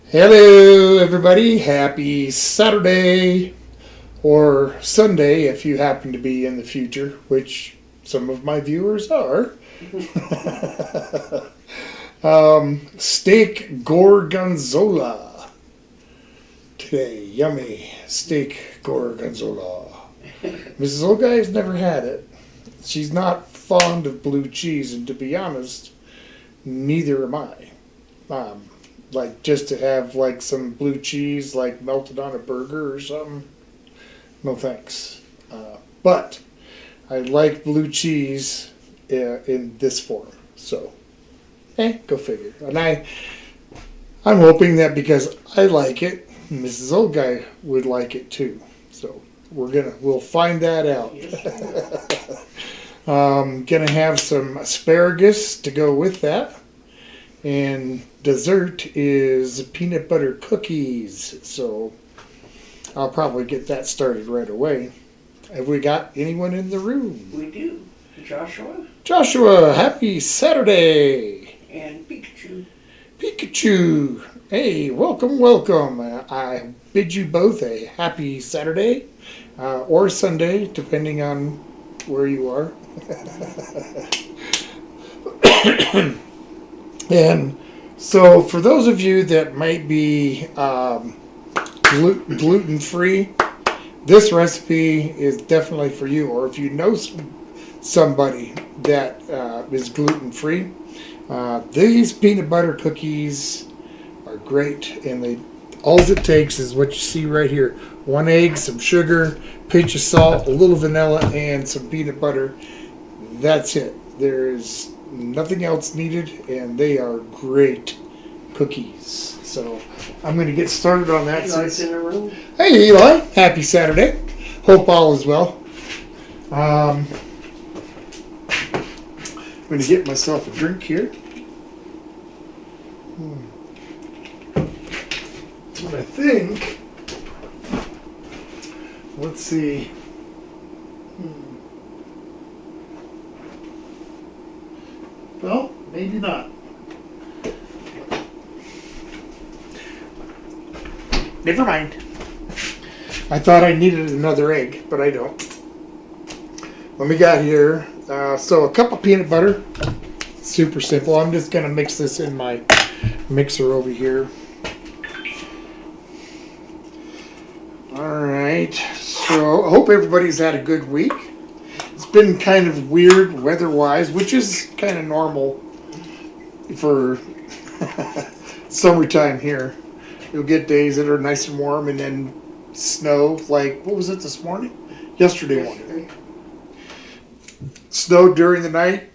Hello, everybody. Happy Saturday or Sunday if you happen to be in the future, which some of my viewers are. Steak Gorgonzola today. Yummy steak Gorgonzola. Mrs. Olguy's never had it. She's not fond of blue cheese, and to be honest, neither am I. Like just to have like some blue cheese like melted on a burger or something. No thanks. But I like blue cheese in this form. So, go figure. And I'm hoping that because I like it, Mrs. Old Guy would like it too. So we'll find that out. Gonna have some asparagus to go with that. And dessert is peanut butter cookies. So I'll probably get that started right away. Have we got anyone in the room? We do. Joshua. Joshua, happy Saturday. And Pikachu. Pikachu. Hey, welcome, welcome. I bid you both a happy Saturday or Sunday, depending on where you are. And so for those of you that might be gluten-free, this recipe is definitely for you. Or if you know somebody that is gluten-free, these peanut butter cookies are great. And all it takes is what you see right here. 1 egg, some sugar, pinch of salt, a little vanilla, and some peanut butter. That's it. There's nothing else needed, and they are great cookies. So I'm going to get started on that. Eli's in the room. Hey Eli, happy Saturday. Hope all is well. I'm going to get myself a drink here. But I think, let's see. Well, maybe not. Never mind. I thought I needed another egg, but I don't. What we got here, so a cup of peanut butter. Super simple. I'm just going to mix this in my mixer over here. Alright, so I hope everybody's had a good week. It's been kind of weird weather-wise, which is kind of normal for summertime here. You'll get days that are nice and warm and then snow, like, what was it this morning? Yesterday morning. Snowed during the night,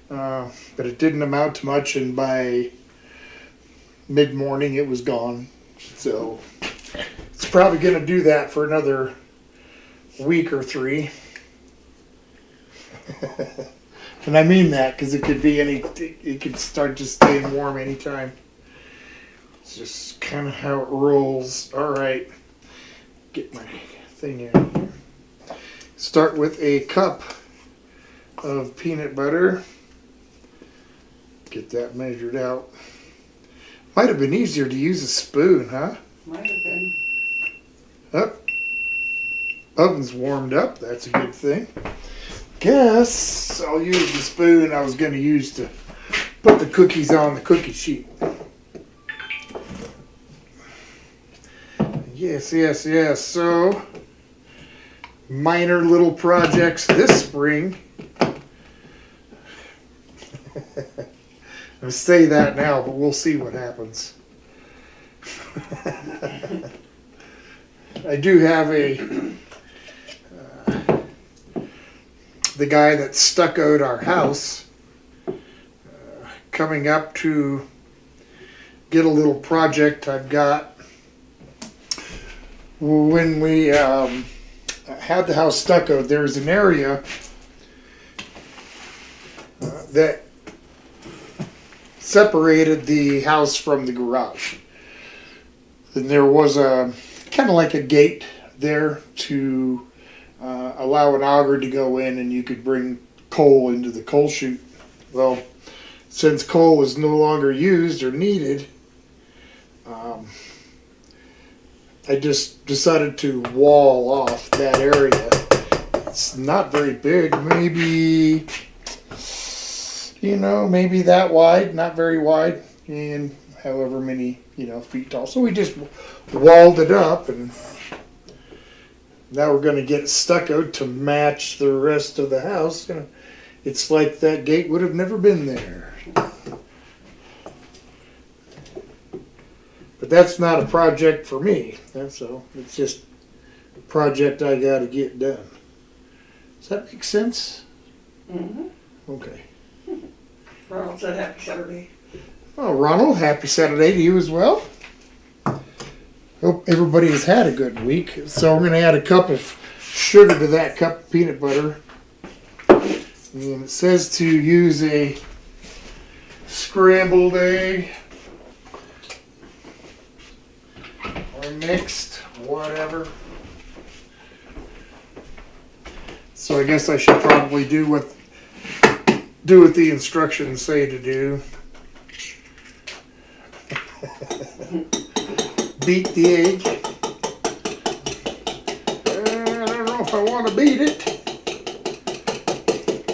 but it didn't amount to much, and by mid-morning it was gone. So it's probably going to do that for another week or 3. And I mean that because it could start just staying warm anytime. It's just kind of how it rolls. All right, get my thing out here. Start with a cup of peanut butter. Get that measured out. Might have been easier to use a spoon, huh? Might have been. Up. Oven's warmed up. That's a good thing. Guess I'll use the spoon I was going to use to put the cookies on the cookie sheet. Yes. So, minor little projects this spring. I say that now, but we'll see what happens. I do have the guy that stuccoed our house coming up to get a little project I've got. When we had the house stuccoed, there's an area that separated the house from the garage. And there was a kind of like a gate there to allow an auger to go in, and you could bring coal into the coal chute. Well, since coal was no longer used or needed, I just decided to wall off that area. It's not very big, maybe, maybe that wide, not very wide, and however many, feet tall. So we just walled it up, and now we're going to get it stuccoed to match the rest of the house. It's like that gate would have never been there. But that's not a project for me. So it's just a project I got to get done. Does that make sense? Mm-hmm. Okay. Ronald said happy Saturday. Well, Ronald, happy Saturday to you as well. Hope everybody has had a good week. So we're going to add a cup of sugar to that cup of peanut butter. And it says to use a scrambled egg or mixed, whatever. So I guess I should probably do what the instructions say to do. Beat the egg. I don't know if I want to beat it.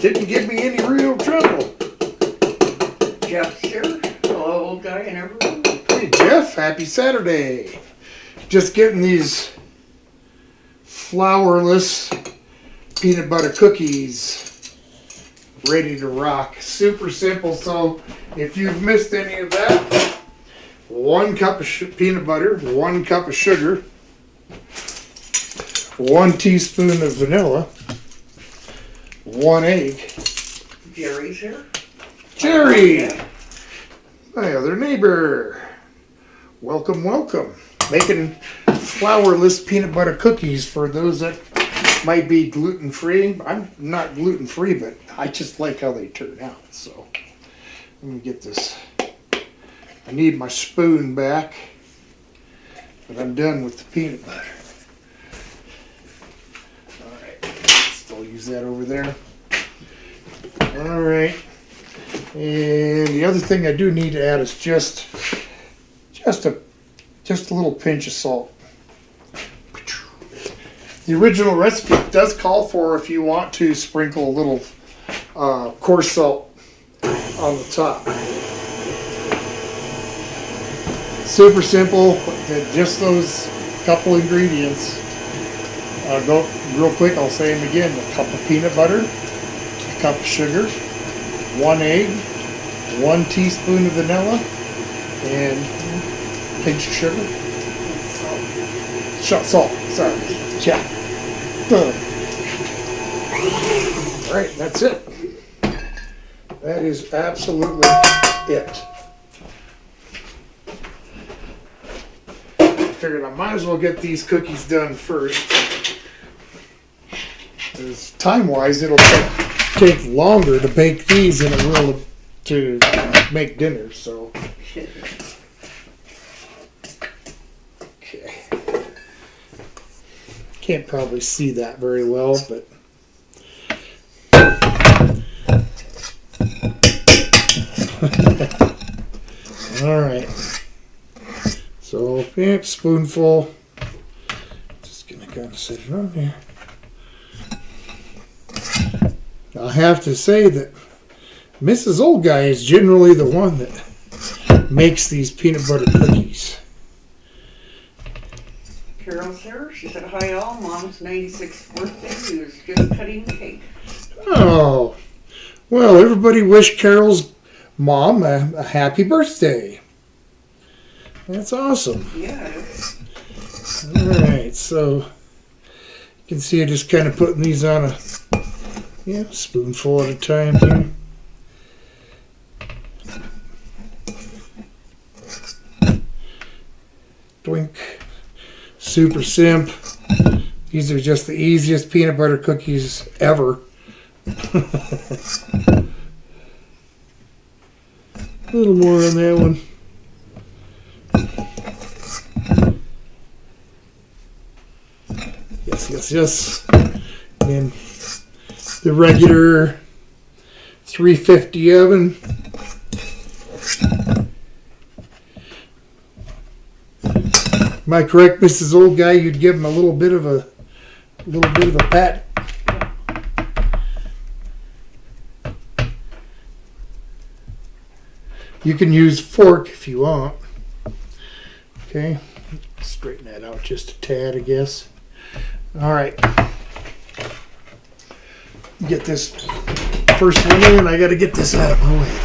Didn't give me any real trouble. Jeff's here. Hello, old guy and everyone. Hey Jeff, happy Saturday. Just getting these flourless peanut butter cookies ready to rock. Super simple, so if you've missed any of that, 1 cup of peanut butter, 1 cup of sugar, 1 teaspoon of vanilla, 1 egg. Jerry's here. Jerry, Yeah. my other neighbor. Welcome, welcome. Making flourless peanut butter cookies for those that might be gluten-free. I'm not gluten-free, but I just like how they turn out. So let me get this. I need my spoon back, but I'm done with the peanut butter. All right, still use that over there. All right, and the other thing I do need to add is just a little pinch of salt. The original recipe does call for, if you want to, sprinkle a little coarse salt on the top. Super simple, just those couple ingredients. Go real quick, I'll say them again. A cup of peanut butter, a cup of sugar, 1 egg, 1 teaspoon of vanilla, and a pinch of sugar. Salt, sorry. Yeah. Alright, that's it. That is absolutely it. Figured I might as well get these cookies done first. Because time-wise, it'll take longer to bake these than it will to make dinner. So, okay. Can't probably see that very well, but all right. So, yeah, spoonful. Just gonna kind of set it on here. I have to say that Mrs. Old Guy is generally the one that makes these peanut butter cookies. Carol's here. She said hi all. Mom's 96th birthday. She was just cutting cake. Oh, well, everybody wish Carol's mom a happy birthday. That's awesome. Yeah. Alright, so you can see I just kind of putting these on a spoonful at a time here. Twink. Super simp. These are just the easiest peanut butter cookies ever. A little more on that one. Yes. And the regular 350 oven. Am I correct, Mrs. Old Guy? You'd give him a little bit of a pat. You can use fork if you want. Okay, straighten that out just a tad, I guess. All right, get this first one in. I got to get this out of my way.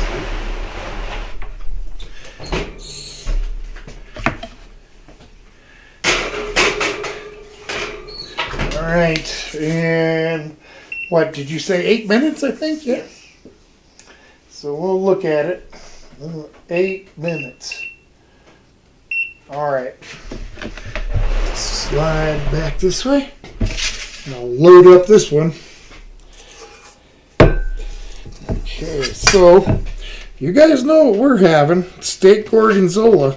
All right, and what did you say? 8 minutes, I think. Yeah. So we'll look at it. 8 minutes. All right. Slide back this way. And I'll load up this one. Okay, so you guys know what we're having. Steak Gorgonzola.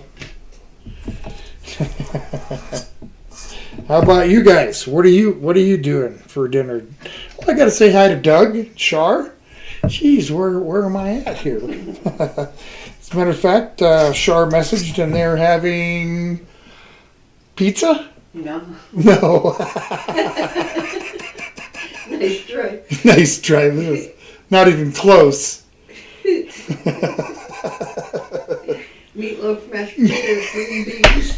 How about you guys? What are you doing for dinner? Well, I gotta say hi to Doug, Char. Jeez, where am I at here? As a matter of fact, Char messaged and they're having pizza? No. No. Nice try. Nice try, Liz. Not even close. Meatloaf, mashed potatoes, green beans.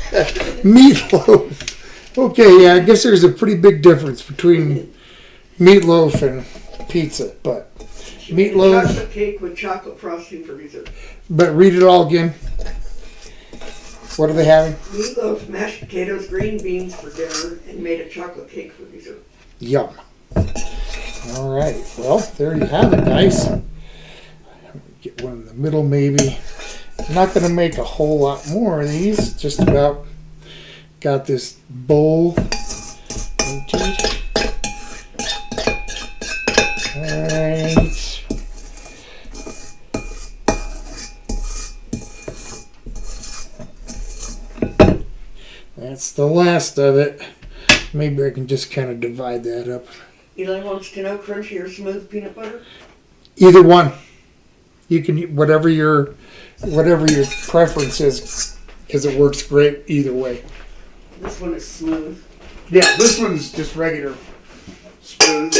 Meatloaf. Okay, yeah, I guess there's a pretty big difference between meatloaf and pizza, but meatloaf. Chocolate cake with chocolate frosting for dessert. But read it all again. What are they having? Meatloaf, mashed potatoes, green beans for dinner, and made a chocolate cake for dessert. Yum. All right. Well, there you have it, guys. Get one in the middle, maybe. I'm not going to make a whole lot more of these. Just about got this bowl emptied. All right. That's the last of it. Maybe I can just kind of divide that up. Eli wants to know crunchy or smooth peanut butter? Either one. You can whatever your preference is, because it works great either way. This one is smooth. Yeah, this one's just regular smooth.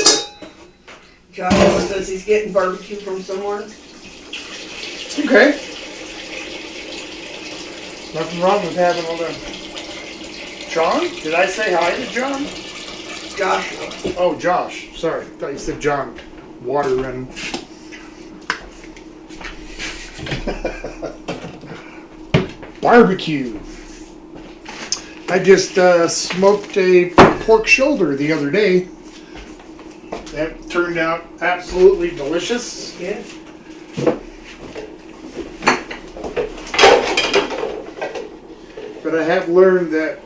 Joshua says he's getting barbecue from somewhere. Okay. Nothing wrong with having all them. John? Did I say hi to John? Joshua. Oh, Josh. Sorry. I thought you said John. Water running. Barbecue. I just smoked a pork shoulder the other day. That turned out absolutely delicious. Yeah. But I have learned that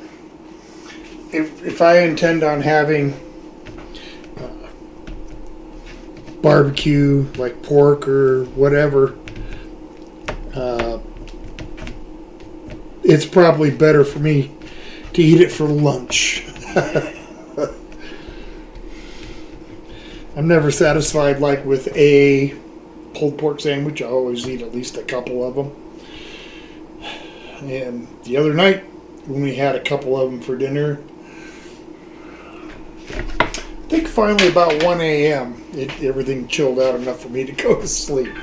if I intend on having barbecue, like pork or whatever, it's probably better for me to eat it for lunch. I'm never satisfied like with a pulled pork sandwich. I always eat at least a couple of them. And the other night, when we had a couple of them for dinner, I think finally about 1 a.m., everything chilled out enough for me to go to sleep.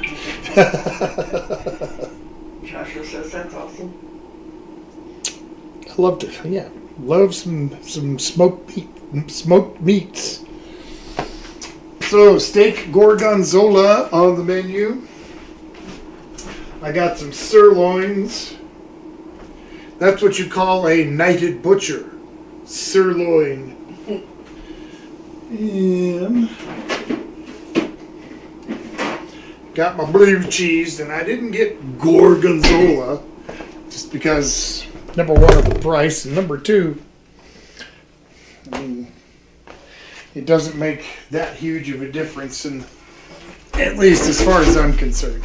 Joshua says that's awesome. I love to, love some smoked meats. So, steak Gorgonzola on the menu. I got some sirloins. That's what you call a knighted butcher. Sirloin. And got my blue cheese, and I didn't get Gorgonzola just because, number one, of the price, and number two, I mean, it doesn't make that huge of a difference, in, at least as far as I'm concerned.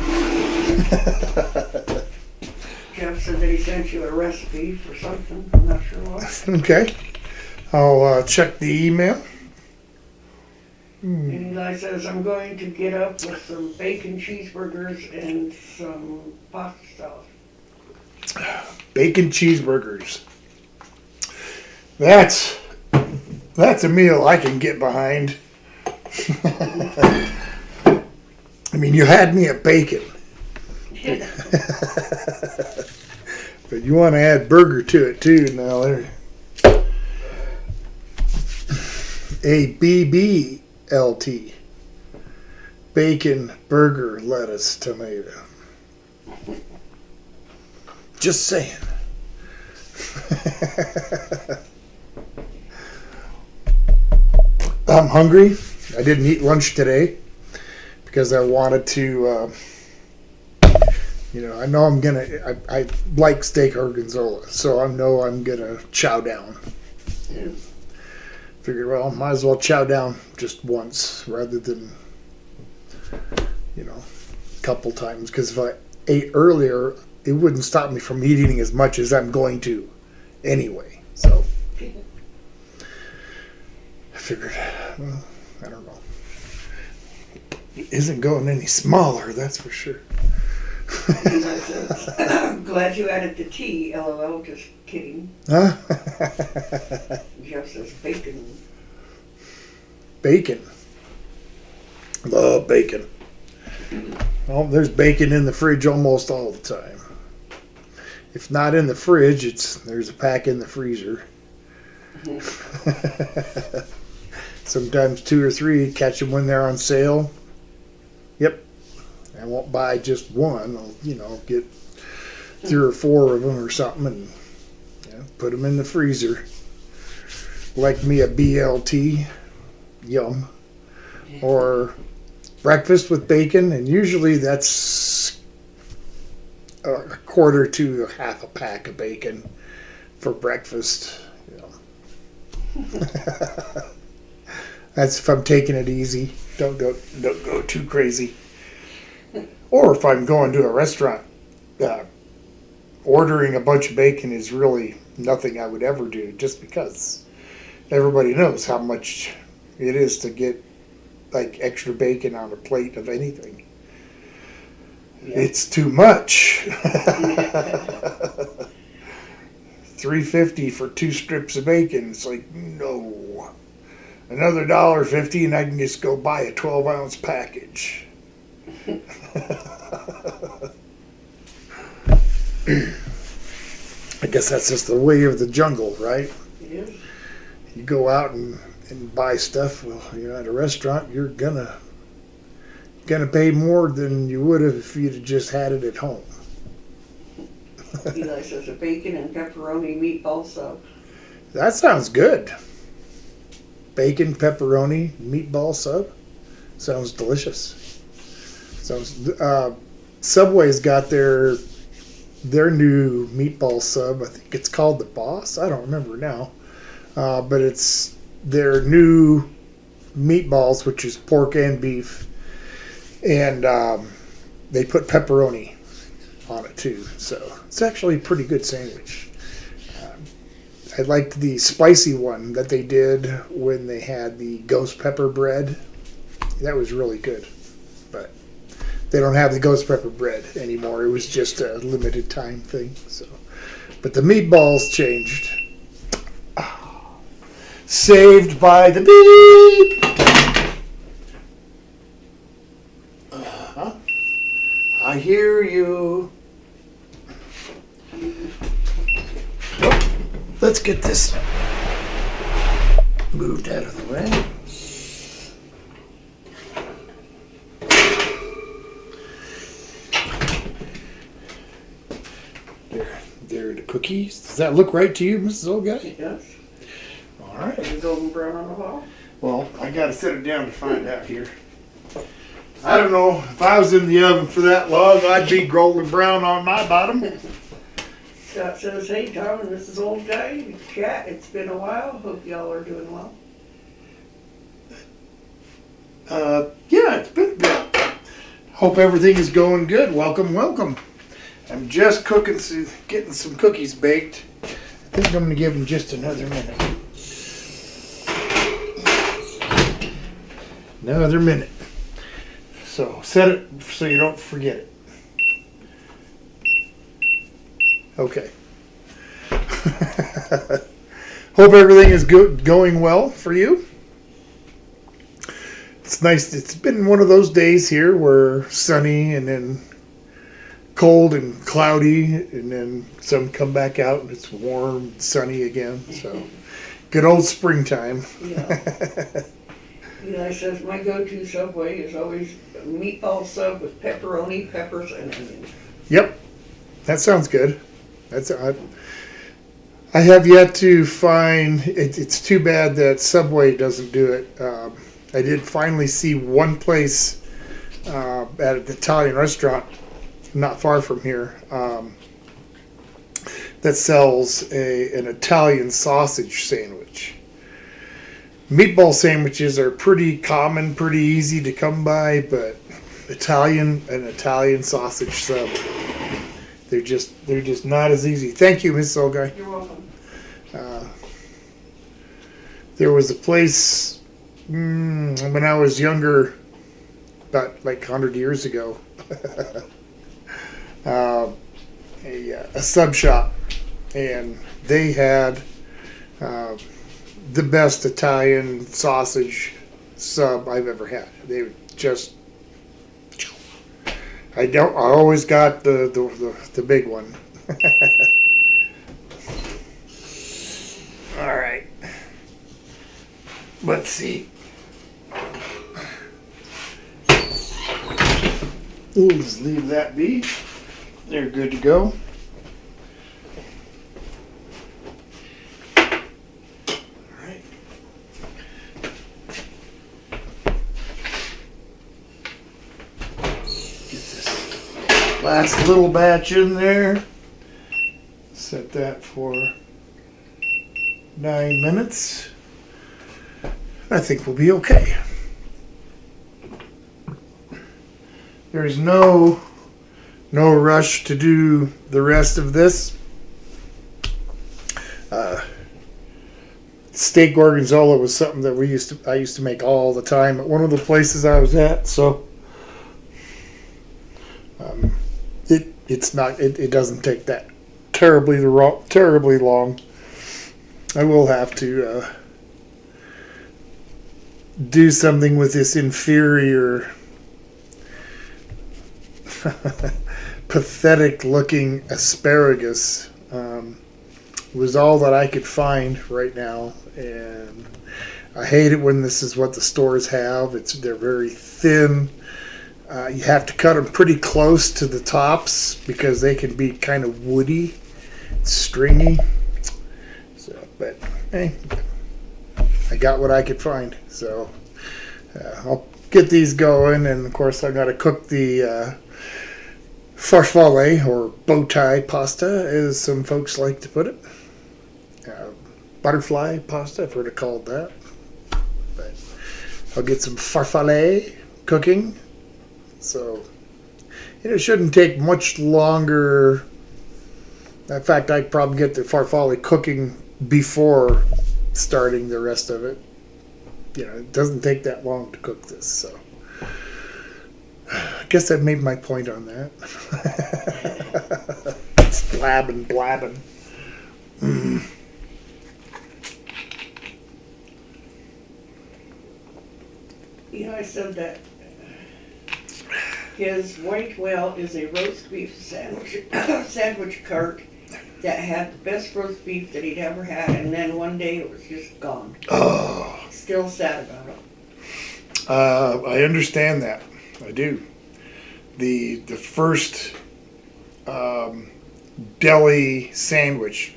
Jeff said that he sent you a recipe for something. I'm not sure what. Okay. I'll check the email. And Eli says, I'm going to get up with some bacon cheeseburgers and some pasta salad. Bacon cheeseburgers. That's a meal I can get behind. I mean, you had me at bacon. But you want to add burger to it too. Now there, ABBLT, bacon, burger, lettuce, tomato. Just saying. I'm hungry. I didn't eat lunch today because I wanted to. I know I'm gonna. I like steak gorgonzola, so I know I'm gonna chow down. Yeah. Figured, well, might as well chow down just once rather than, a couple times. Because if I ate earlier, it wouldn't stop me from eating as much as I'm going to, anyway. So I figured, well, I don't know. It isn't going any smaller, that's for sure. I'm glad you added the T, LOL, just kidding. Huh? Jeff says bacon. Bacon. Love bacon. Well, there's bacon in the fridge almost all the time. If not in the fridge, there's a pack in the freezer. Sometimes 2 or 3, catch them when they're on sale. Yep. I won't buy just one. I'll get 3 or 4 of them or something and put them in the freezer. Like me a BLT, yum. Or breakfast with bacon, and usually that's a quarter to a half a pack of bacon for breakfast. That's if I'm taking it easy. Don't go too crazy. Or if I'm going to a restaurant, ordering a bunch of bacon is really nothing I would ever do, just because everybody knows how much it is to get like extra bacon on a plate of anything. Yeah. It's too much. $3.50 for 2 strips of bacon. It's like, no. Another $1.50 and I can just go buy a 12-ounce package. I guess that's just the way of the jungle, right? It is. You go out and buy stuff. Well, you're at a restaurant, you're gonna pay more than you would have if you'd have just had it at home. Eli says a bacon and pepperoni meatball sub. That sounds good. Bacon, pepperoni, meatball sub. Sounds delicious. Subway's got their new meatball sub. I think it's called the Boss. I don't remember now. But it's their new meatballs, which is pork and beef. And they put pepperoni on it too. So it's actually a pretty good sandwich. I liked the spicy one that they did when they had the ghost pepper bread. That was really good. But they don't have the ghost pepper bread anymore. It was just a limited time thing. So, but the meatballs changed. Saved by the beep. I hear you. Oh, let's get this moved out of the way. There are the cookies. Does that look right to you, Mrs. Old Guy? It does. All right. Is it golden brown on the wall? Well, I got to set it down to find out here. I don't know. If I was in the oven for that long, I'd be golden brown on my bottom. Scott says, hey, Tom and Mrs. Old Guy, chat. It's been a while. Hope y'all are doing well. Yeah, it's been a bit. Hope everything is going good. Welcome, welcome. I'm just getting some cookies baked. I think I'm going to give them just another minute. Another minute. So set it so you don't forget it. Okay. Hope everything is going well for you. It's nice. It's been one of those days here where sunny and then cold and cloudy, and then some come back out and it's warm and sunny again. So good old springtime. Yeah. I says my go-to Subway is always a meatball sub with pepperoni, peppers, and onions. Yep, that sounds good. I have yet to find. It's too bad that Subway doesn't do it. I did finally see one place at an Italian restaurant not far from here that sells an Italian sausage sandwich. Meatball sandwiches are pretty common, pretty easy to come by, but an Italian sausage sub, they're just not as easy. Thank you, Miss Olga. You're welcome. There was a place when I was younger, about like 100 years ago, a sub shop, and they had the best Italian sausage sub I've ever had. They were just, I always got the big one. All right. Let's see. We'll just leave that be. They're good to go. All right. Get this last little batch in there. Set that for 9 minutes. I think we'll be okay. There's no rush to do the rest of this. Steak Gorgonzola was something that I used to make all the time at one of the places I was at. So it doesn't take that terribly long. I will have to do something with this inferior, pathetic looking asparagus. Was all that I could find right now, and I hate it when this is what the stores have. They're very thin. You have to cut them pretty close to the tops because they can be kind of woody, stringy. So, but hey, I got what I could find. So I'll get these going, and of course I got to cook the farfalle, or bow tie pasta, as some folks like to put it. Butterfly pasta, I've heard it called that. But I'll get some farfalle cooking. So it shouldn't take much longer. In fact, I'd probably get the farfalle cooking before starting the rest of it. It doesn't take that long to cook this, so I guess I've made my point on that. It's blabbing. I said that his white whale is a roast beef sandwich cart that had the best roast beef that he'd ever had, and then one day it was just gone. Oh. Still sad about it. I understand that. I do. The first deli sandwich,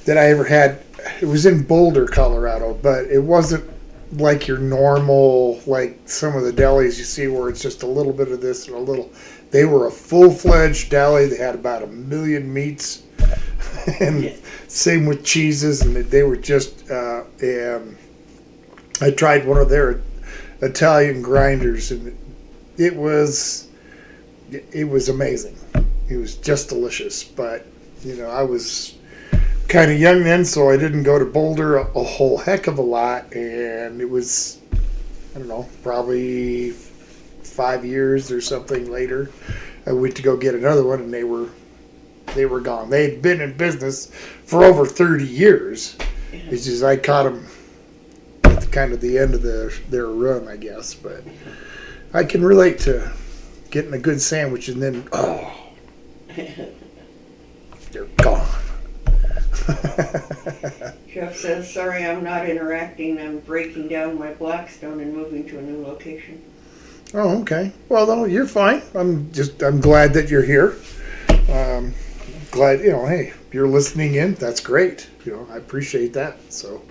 that I ever had, it was in Boulder, Colorado, but it wasn't like your normal, like some of the delis you see where it's just a little bit of this and a little. They were a full-fledged deli. They had about 1 million meats, and same with cheeses, and they were just. And I tried one of their Italian grinders, and it was amazing. It was just delicious. But I was kind of young then, so I didn't go to Boulder a whole heck of a lot, and it was, I don't know, probably 5 years or something later, I went to go get another one, and they were they were gone. They'd been in business for over 30 years. It's just I caught them at kind of the end of their run, I guess. But I can relate to getting a good sandwich and then, they're gone. Jeff says, sorry, I'm not interacting. I'm breaking down my Blackstone and moving to a new location. Oh, okay. Well, no, you're fine. I'm glad that you're here. Glad, hey, you're listening in. That's great. I appreciate that. So,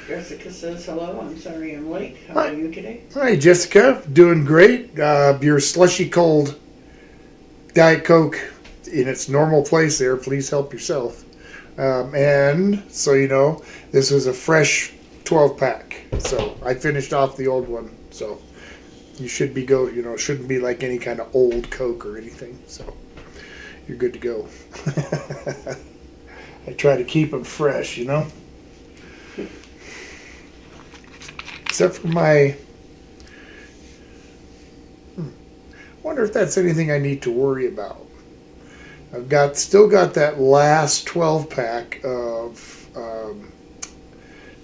Jessica says, hello. I'm sorry I'm late. How are you today? Hi, Jessica. Doing great. Your slushy cold Diet Coke in its normal place there. Please help yourself. And so this was a fresh 12-pack. So I finished off the old one. So you should be shouldn't be like any kind of old Coke or anything. So you're good to go. I try to keep them fresh, Except for my... wonder if that's anything I need to worry about. I've still got that last 12-pack of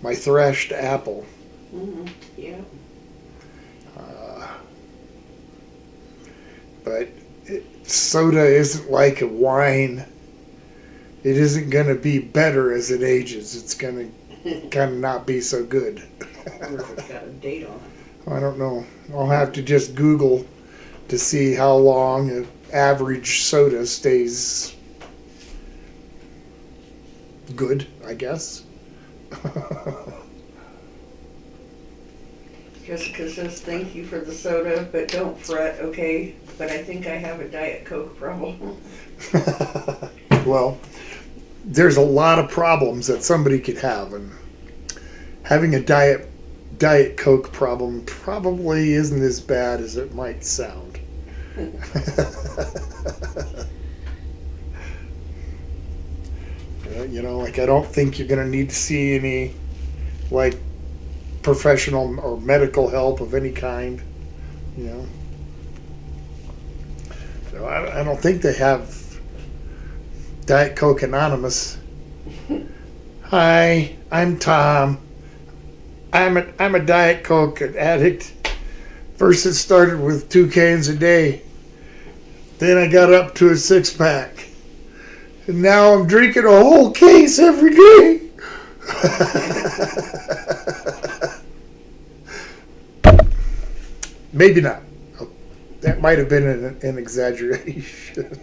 my threshed apple. Mm-hmm. Yeah. But soda isn't like a wine. It isn't going to be better as it ages. It's going to kind of not be so good. I wonder if it's got a date on it. I don't know. I'll have to just Google to see how long an average soda stays good, I guess. Jessica says, thank you for the soda, but don't fret, okay? But I think I have a Diet Coke problem. Well, there's a lot of problems that somebody could have, and having a Diet Coke problem probably isn't as bad as it might sound. I don't think you're going to need to see any, professional or medical help of any kind, So I don't think they have Diet Coke Anonymous. Hi, I'm Tom. I'm a Diet Coke addict. First it started with 2 cans a day. Then I got up to a 6-pack. And now I'm drinking a whole case every day. Maybe not. That might have been an exaggeration.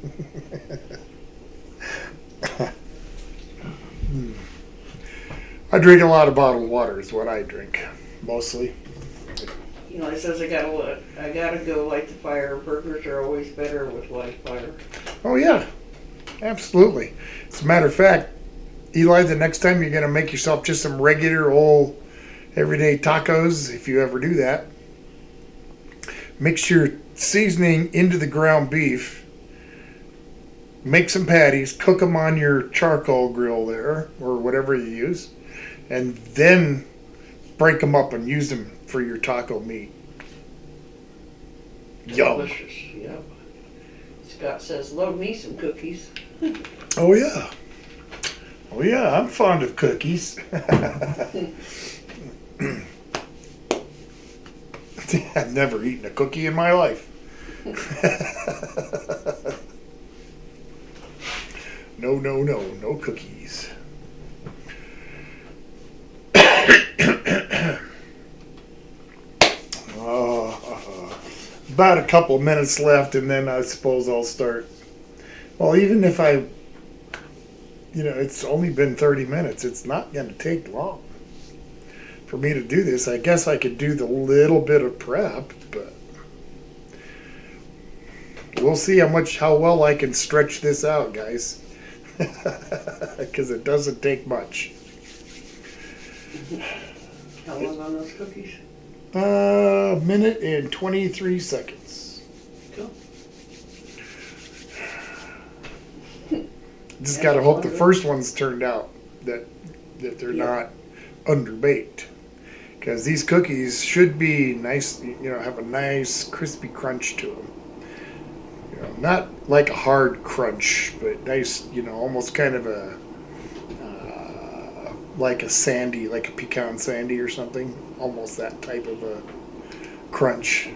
I drink a lot of bottled water is what I drink, mostly. It says I gotta go light the fire. Burgers are always better with light fire. Oh yeah, absolutely. As a matter of fact, Eli, the next time you're gonna make yourself just some regular old everyday tacos, if you ever do that, mix your seasoning into the ground beef, make some patties, cook them on your charcoal grill there, or whatever you use, and then break them up and use them for your taco meat. Yum. Delicious, yep. Scott says, load me some cookies. Oh yeah. Oh yeah, I'm fond of cookies. I've never eaten a cookie in my life. No cookies. About a couple minutes left, and then I suppose I'll start. Well, even if it's only been 30 minutes, it's not going to take long for me to do this. I guess I could do the little bit of prep, but we'll see how well I can stretch this out, guys. Because it doesn't take much. How long on those cookies? A minute and 23 seconds. Cool. Just gotta hope the first one's turned out that they're not underbaked. Because these cookies should be nice, have a nice crispy crunch to them. not like a hard crunch, but nice, almost kind of a like a sandy, like a pecan sandy or something, almost that type of a crunch.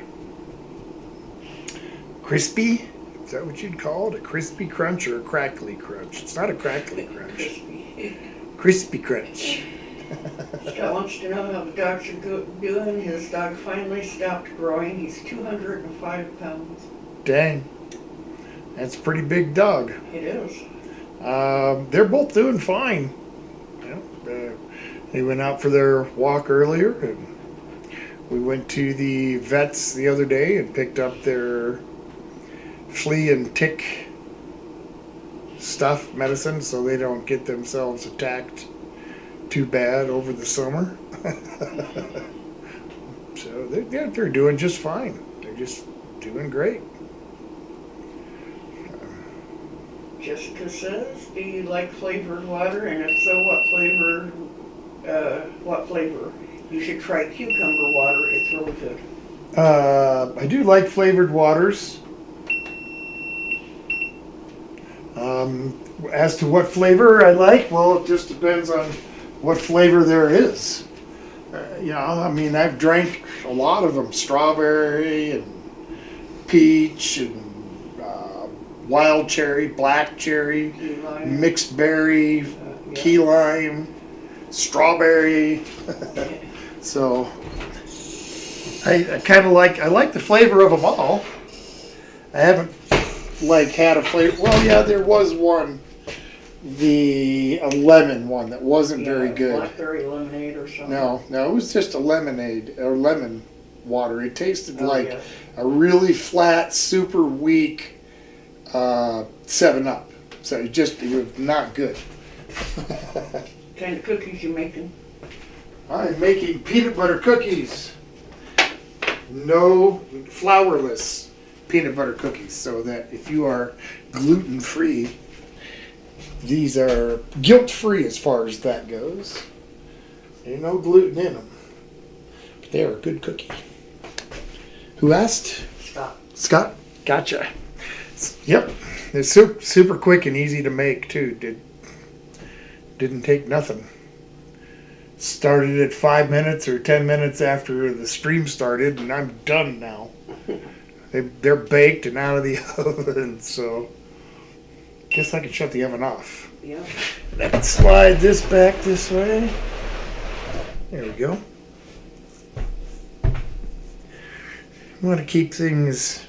Crispy? Is that what you'd call it? A crispy crunch or a crackly crunch? It's not a crackly crunch. Crispy crunch. Scott wants to know how the dogs are doing. His dog finally stopped growing. He's 205 pounds. Dang. That's a pretty big dog. It is. They're both doing fine. They went out for their walk earlier, and we went to the vets the other day and picked up their flea and tick stuff, medicine, so they don't get themselves attacked too bad over the summer. So they're doing just fine. They're just doing great. Jessica says, do you like flavored water? And if so, what flavor? You should try cucumber water. It's really good. I do like flavored waters. As to what flavor I like, well, it just depends on what flavor there is. I've drank a lot of them: strawberry and peach and wild cherry, black cherry, mixed berry, key lime, strawberry. So I kind of like the flavor of them all. I haven't had a flavor. Well, yeah, there was one, a lemon one that wasn't very good. Blackberry lemonade or something. No, it was just a lemonade or lemon water. It tasted like a really flat, super weak 7-Up. So it was not good. What kind of cookies you making? I'm making peanut butter cookies. No, flourless peanut butter cookies, so that if you are gluten-free, these are guilt-free as far as that goes. There's no gluten in them. But they are a good cookie. Who asked? Scott? Gotcha. Yep. They're super quick and easy to make, too. Didn't take nothing. Started at 5 minutes or 10 minutes after the stream started, and I'm done now. They're baked and out of the oven, so guess I can shut the oven off. Yeah. Let's slide this back this way. There we go. Want to keep things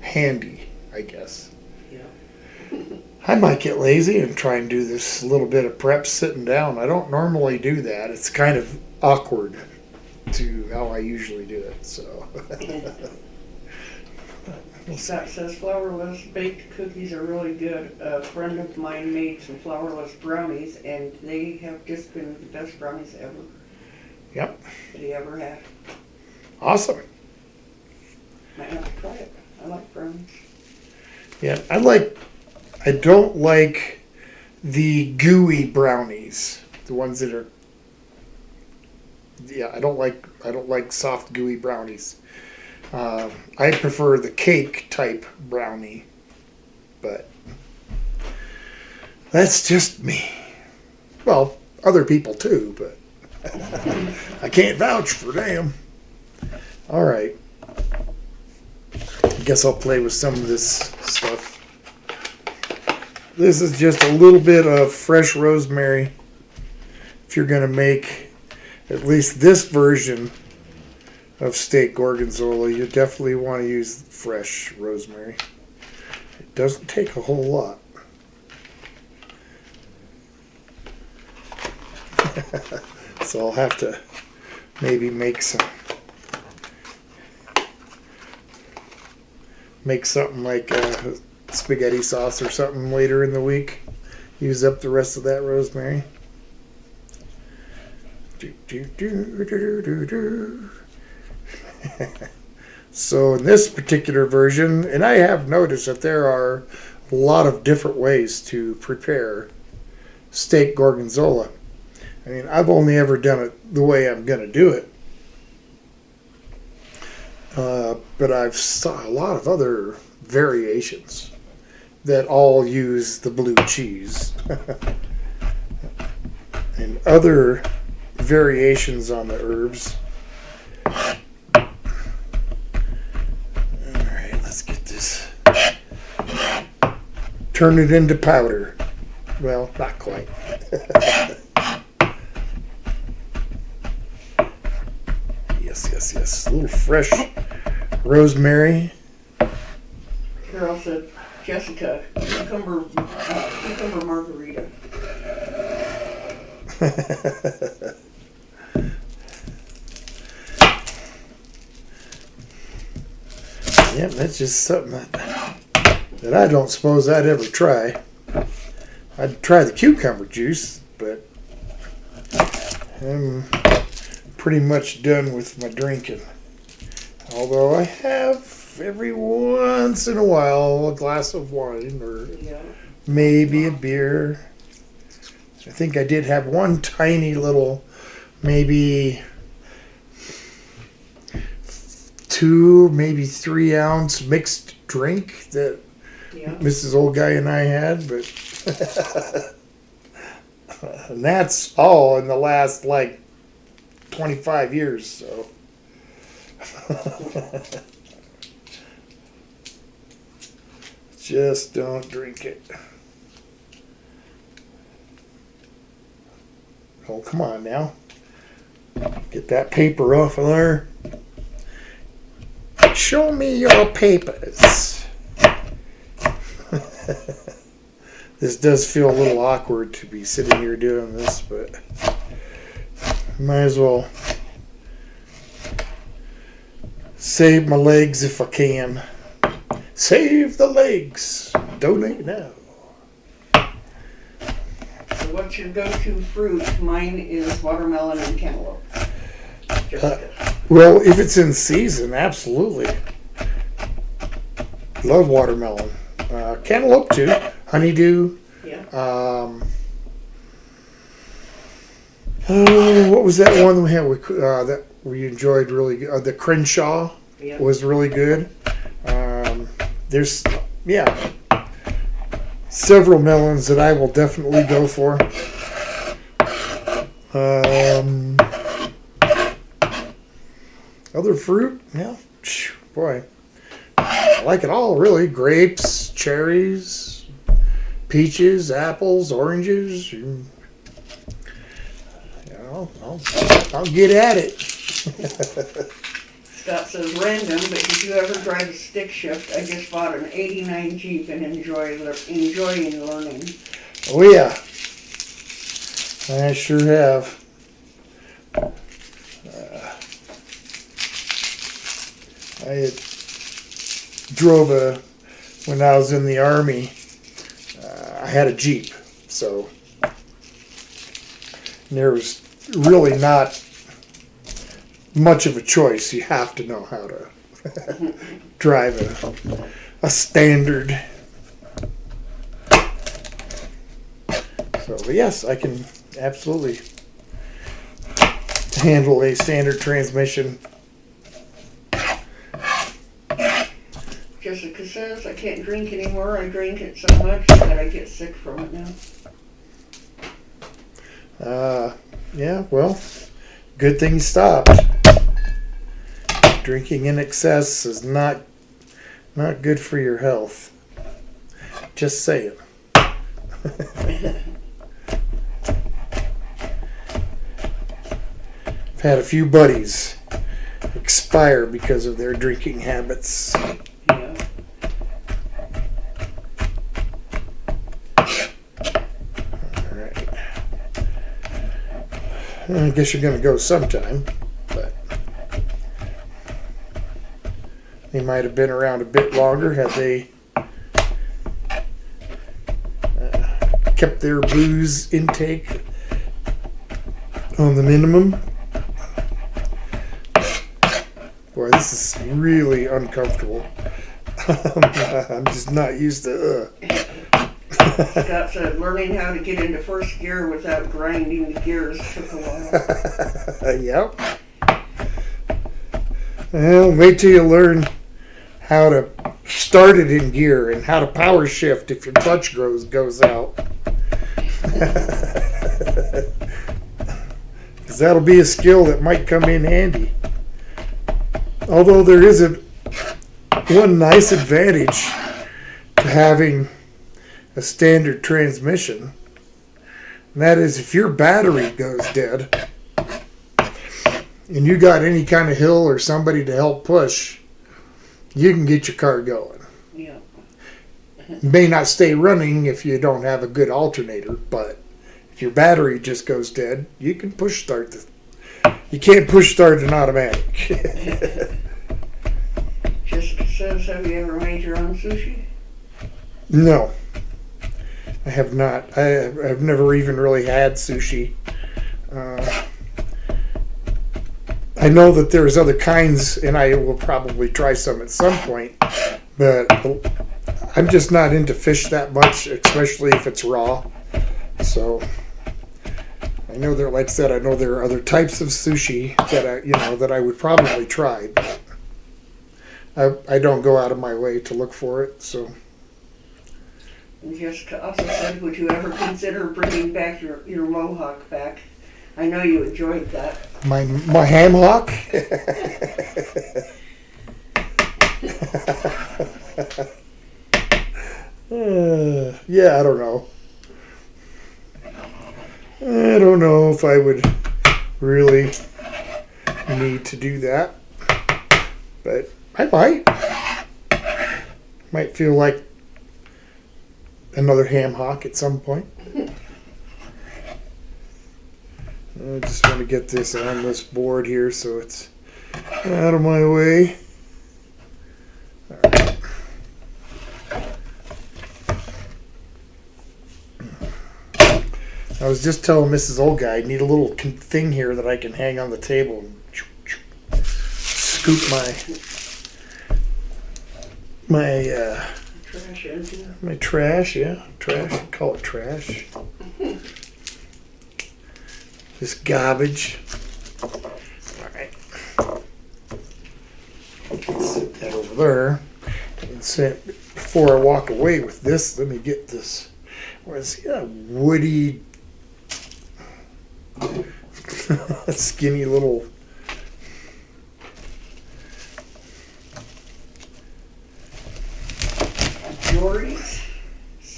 handy, I guess. Yeah. I might get lazy and try and do this little bit of prep sitting down. I don't normally do that. It's kind of awkward to how I usually do it. So. Scott says flourless baked cookies are really good. A friend of mine made some flourless brownies, and they have just been the best brownies ever. Yep. That he ever had. Awesome. Might have to try it. I like brownies. Yeah, I don't like the gooey brownies. The ones that are. Yeah, I don't like soft gooey brownies. I prefer the cake type brownie, but that's just me. Well, other people too, but I can't vouch for them. All right. I guess I'll play with some of this stuff. This is just a little bit of fresh rosemary. If you're going to make at least this version of steak gorgonzola, you definitely want to use fresh rosemary. It doesn't take a whole lot. So I'll have to maybe make something like spaghetti sauce or something later in the week. Use up the rest of that rosemary. So in this particular version, and I have noticed that there are a lot of different ways to prepare steak gorgonzola. I mean, I've only ever done it the way I'm going to do it. But I've saw a lot of other variations that all use the blue cheese. And other variations on the herbs. Alright, let's get this. Turn it into powder. Well, not quite. Yes. A little fresh rosemary. Carol said, Jessica, cucumber margarita. Yep, that's just something that I don't suppose I'd ever try. I'd try the cucumber juice, but I'm pretty much done with my drinking. Although I have every once in a while a glass of wine or maybe a beer. I think I did have one tiny little, maybe 2, maybe 3 ounce mixed drink that Mrs. Old Guy and I had, but and that's all in the last like 25 years, so. Just don't drink it. Oh, come on now. Get that paper off of there. Show me your papers. This does feel a little awkward to be sitting here doing this, but might as well save my legs if I can. Save the legs. Donate now. So what's your go-to fruit? Mine is watermelon and cantaloupe. Well, if it's in season, absolutely. Love watermelon. Cantaloupe too. Honeydew. Yeah. What was that one we had that we enjoyed really good? The Crenshaw was really good. There's, several melons that I will definitely go for. Other fruit, boy, I like it all really. Grapes, cherries, peaches, apples, oranges. I'll get at it. Scott says random, but did you ever drive a stick shift? I just bought an '89 Jeep and enjoying learning. Oh yeah, I sure have. I drove when I was in the Army. I had a Jeep, so there was really not much of a choice. You have to know how to drive a standard. So, but yes, I can absolutely handle a standard transmission. Jessica says, I can't drink anymore. I drink it so much that I get sick from it now. Well, good thing you stopped. Drinking in excess is not good for your health. Just saying. I've had a few buddies expire because of their drinking habits. Yeah. Alright. I guess you're going to go sometime, but they might have been around a bit longer had they kept their booze intake on the minimum. Boy, this is really uncomfortable. I'm just not used to. Scott said learning how to get into first gear without grinding the gears took a while. Yep. Well, wait till you learn how to start it in gear and how to power shift if your clutch goes out. Because that'll be a skill that might come in handy. Although there is one nice advantage to having a standard transmission, and that is if your battery goes dead and you got any kind of hill or somebody to help push, you can get your car going. Yeah. It may not stay running if you don't have a good alternator, but if your battery just goes dead, you can push start you can't push start an automatic. Jessica says, have you ever made your own sushi? No, I have not. I've never even really had sushi. I know that there's other kinds, and I will probably try some at some point, but I'm just not into fish that much, especially if it's raw. So I know there, like I said, I know there are other types of sushi that I would probably try, but I don't go out of my way to look for it. So. And Jessica also said, would you ever consider bringing back your mohawk back? I know you enjoyed that. My ham hock? Yeah, I don't know. I don't know if I would really need to do that. But I might. Might feel like another ham hock at some point. I just want to get this on this board here so it's out of my way. All right. I was just telling Mrs. Old Guy I need a little thing here that I can hang on the table and scoop my trash, yeah, trash. Call it trash. This garbage. All right. Set that over there. And before I walk away with this, let me get this. Where's the woody, skinny little. Jory's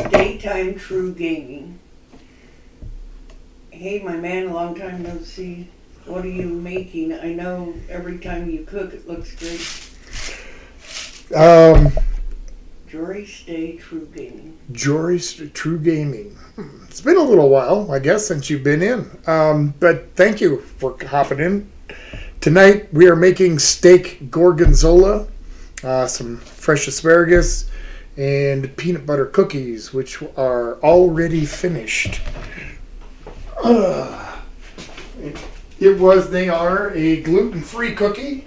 Daytime True Gaming. Hey, my man, long time no see. What are you making? I know every time you cook, it looks great. Jory's True Gaming. Jory's True Gaming. It's been a little while, I guess, since you've been in. But thank you for hopping in. Tonight we are making steak gorgonzola, some fresh asparagus, and peanut butter cookies, which are already finished. They are a gluten-free cookie.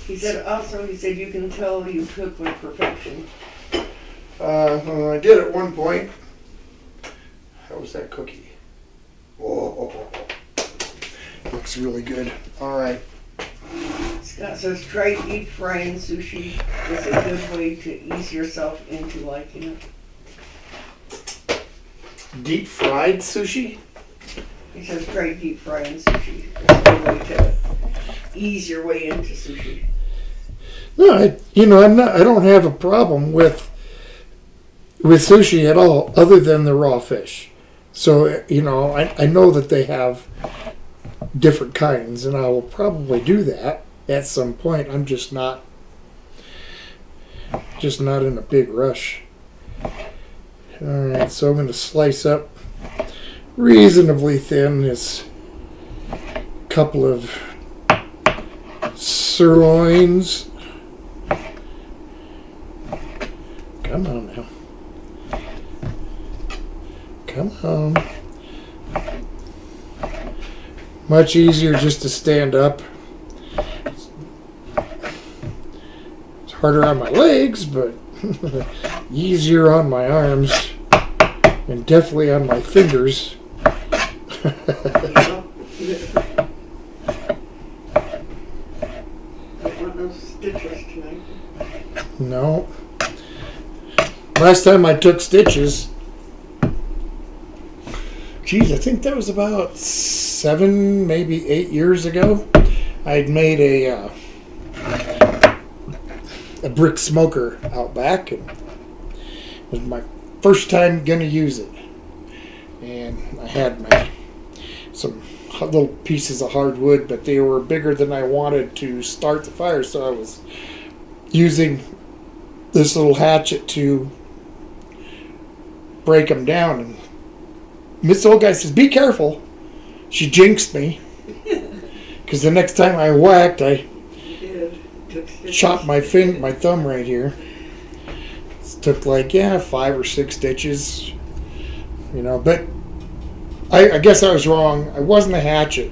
He said you can tell you cook with perfection. I did at one point. How was that cookie? Oh, looks really good. All right. Scott says try deep frying sushi. It's a good way to ease yourself into liking it. Deep fried sushi? He says try deep frying sushi. It's a good way to ease your way into sushi. No, I don't have a problem with sushi at all, other than the raw fish. So, I know that they have different kinds, and I will probably do that at some point. I'm just not in a big rush. All right, so I'm going to slice up reasonably thin this couple of sirloins. Come on now. Come on. Much easier just to stand up. It's harder on my legs, but easier on my arms. And definitely on my fingers. No. Last time I took stitches, geez, I think that was about 7, maybe 8 years ago. I'd made a brick smoker out back, and it was my first time gonna use it. And I had some little pieces of hardwood, but they were bigger than I wanted to start the fire, so I was using this little hatchet to break them down. And Miss Old Guy says, "Be careful." She jinxed me because the next time I whacked, I chopped my thumb right here. It took like 5 or 6 stitches, But I guess I was wrong. It wasn't a hatchet;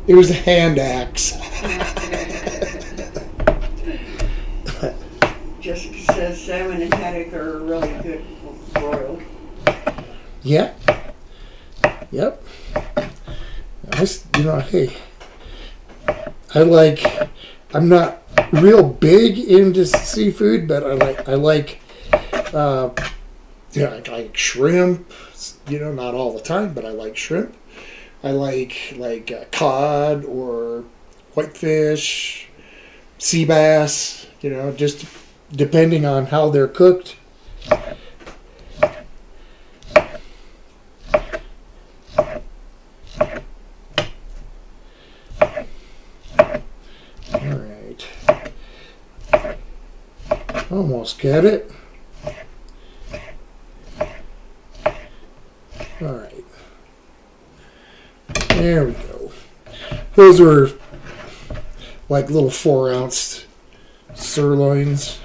it was a hand axe. Jessica says salmon and haddock are really good broiled. Yeah. Yep. Hey, I'm not real big into seafood, but I like shrimp. Not all the time, but I like shrimp. I like cod or whitefish, sea bass. Just depending on how they're cooked. All right. Almost got it. All right. There we go. Those were like little 4-ounce sirloins.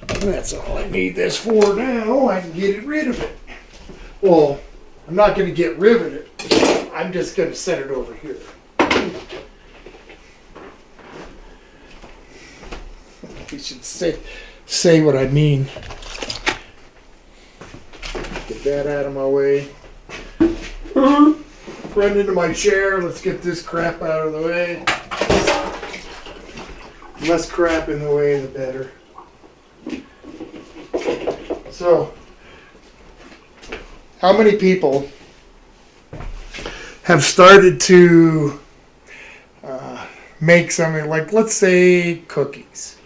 And that's all I need this for now. I can get rid of it. Well, I'm not going to get rid of it. I'm just going to set it over here. You should say what I mean. Get that out of my way. Run into my chair. Let's get this crap out of the way. Less crap in the way, the better. So, how many people have started to make something like, let's say, cookies?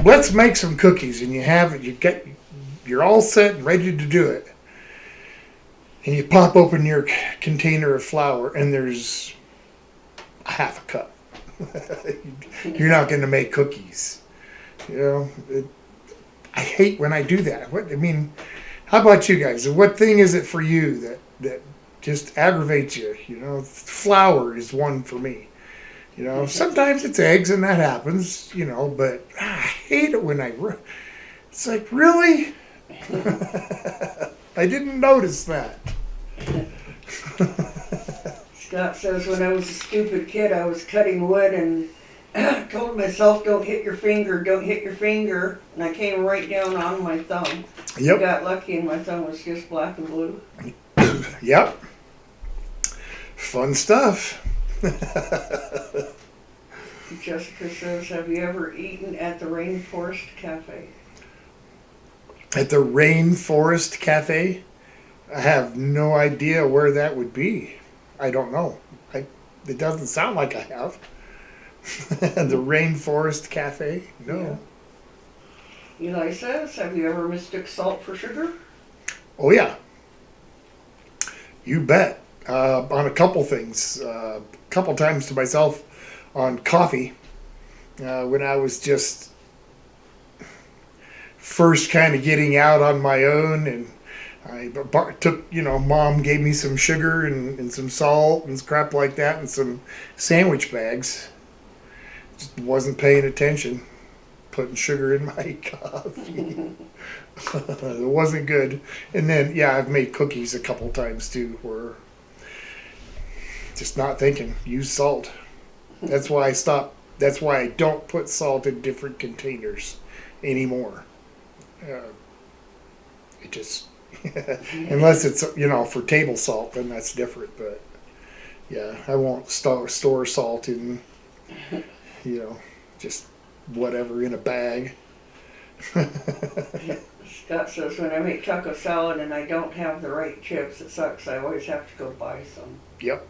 Let's make some cookies, and you're all set and ready to do it. And you pop open your container of flour, and there's a half a cup. You're not going to make cookies. I hate when I do that. How about you guys? What thing is it for you that just aggravates you? Flour is one for me. Sometimes it's eggs, and that happens, but I hate it when it's like, really? I didn't notice that. Scott says when I was a stupid kid, I was cutting wood and told myself, don't hit your finger, and I came right down on my thumb. Yep. I got lucky and my thumb was just black and blue. Yep. Fun stuff. Jessica says, have you ever eaten at the Rainforest Cafe? At the Rainforest Cafe? I have no idea where that would be. I don't know. It doesn't sound like I have. The Rainforest Cafe? No. Yeah. Eli says, have you ever mistook salt for sugar? Oh, yeah. You bet. On a couple things. A couple times to myself on coffee. When I was just first kind of getting out on my own, and I took, Mom gave me some sugar and some salt and crap like that and some sandwich bags. Just wasn't paying attention, putting sugar in my coffee. It wasn't good. And then, I've made cookies a couple times too, where just not thinking, use salt. That's why I stopped. That's why I don't put salt in different containers anymore. It just, unless it's, for table salt, then that's different. But I won't store salt in, just whatever in a bag. Scott says when I make taco salad and I don't have the right chips, it sucks. I always have to go buy some. Yep.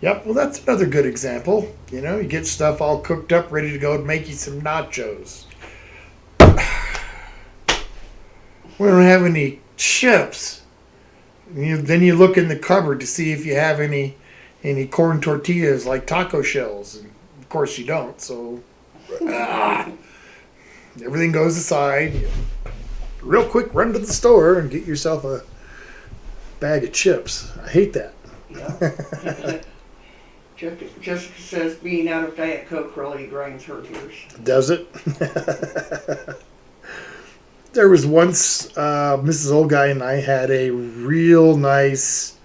Yep. Well, that's another good example. You know, you get stuff all cooked up, ready to go, and make you some nachos. We don't have any chips. Then you look in the cupboard to see if you have any corn tortillas like taco shells. And of course you don't. So everything goes aside. You real quick, run to the store and get yourself a bag of chips. I hate that. Yeah. Jessica says being out of Diet Coke really grinds her gears. Does it? There was once Mrs. Old Guy and I had a real nice,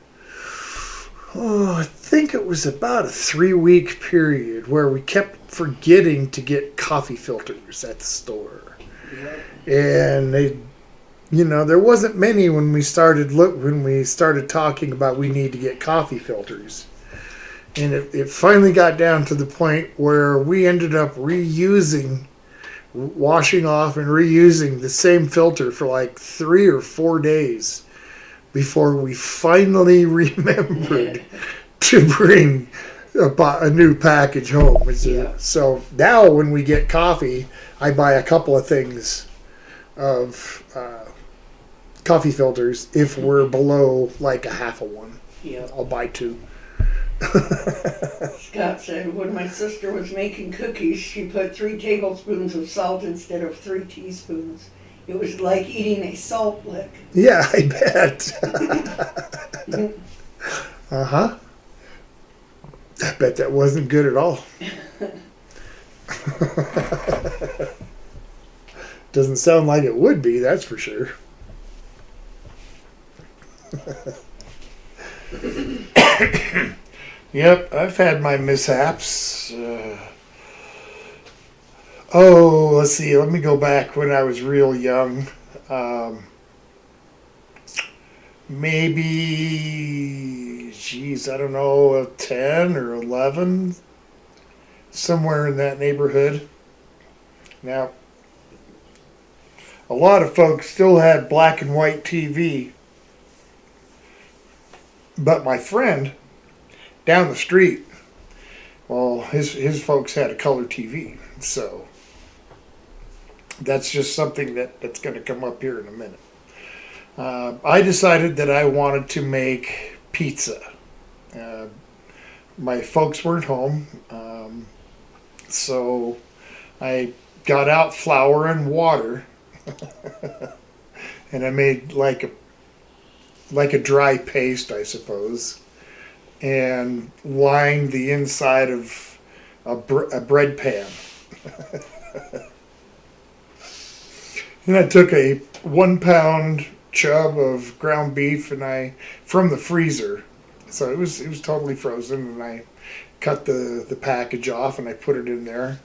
I think it was about a 3-week period where we kept forgetting to get coffee filters at the store. Yeah. And they, there wasn't many when we started talking about we need to get coffee filters. And it finally got down to the point where we ended up washing off and reusing the same filter for like 3 or 4 days before we finally remembered to bring a new package home. Yeah. So now when we get coffee, I buy a couple of things of coffee filters. If we're below like a half of one, I'll buy 2. Scott said when my sister was making cookies, she put 3 tablespoons of salt instead of 3 teaspoons. It was like eating a salt lick. Yeah, I bet. Uh-huh. I bet that wasn't good at all. Doesn't sound like it would be, that's for sure. Yep, I've had my mishaps. Let's see. Let me go back when I was real young. Maybe, I don't know, 10 or 11, somewhere in that neighborhood. Now, a lot of folks still had black and white TV, but my friend down the street, well, his folks had a color TV, so that's just something that's going to come up here in a minute. I decided that I wanted to make pizza. My folks weren't home, so I got out flour and water, and I made like a dry paste, I suppose, and lined the inside of a bread pan. And I took a 1-pound chub of ground beef from the freezer, so it was totally frozen, and I cut the package off and I put it in there,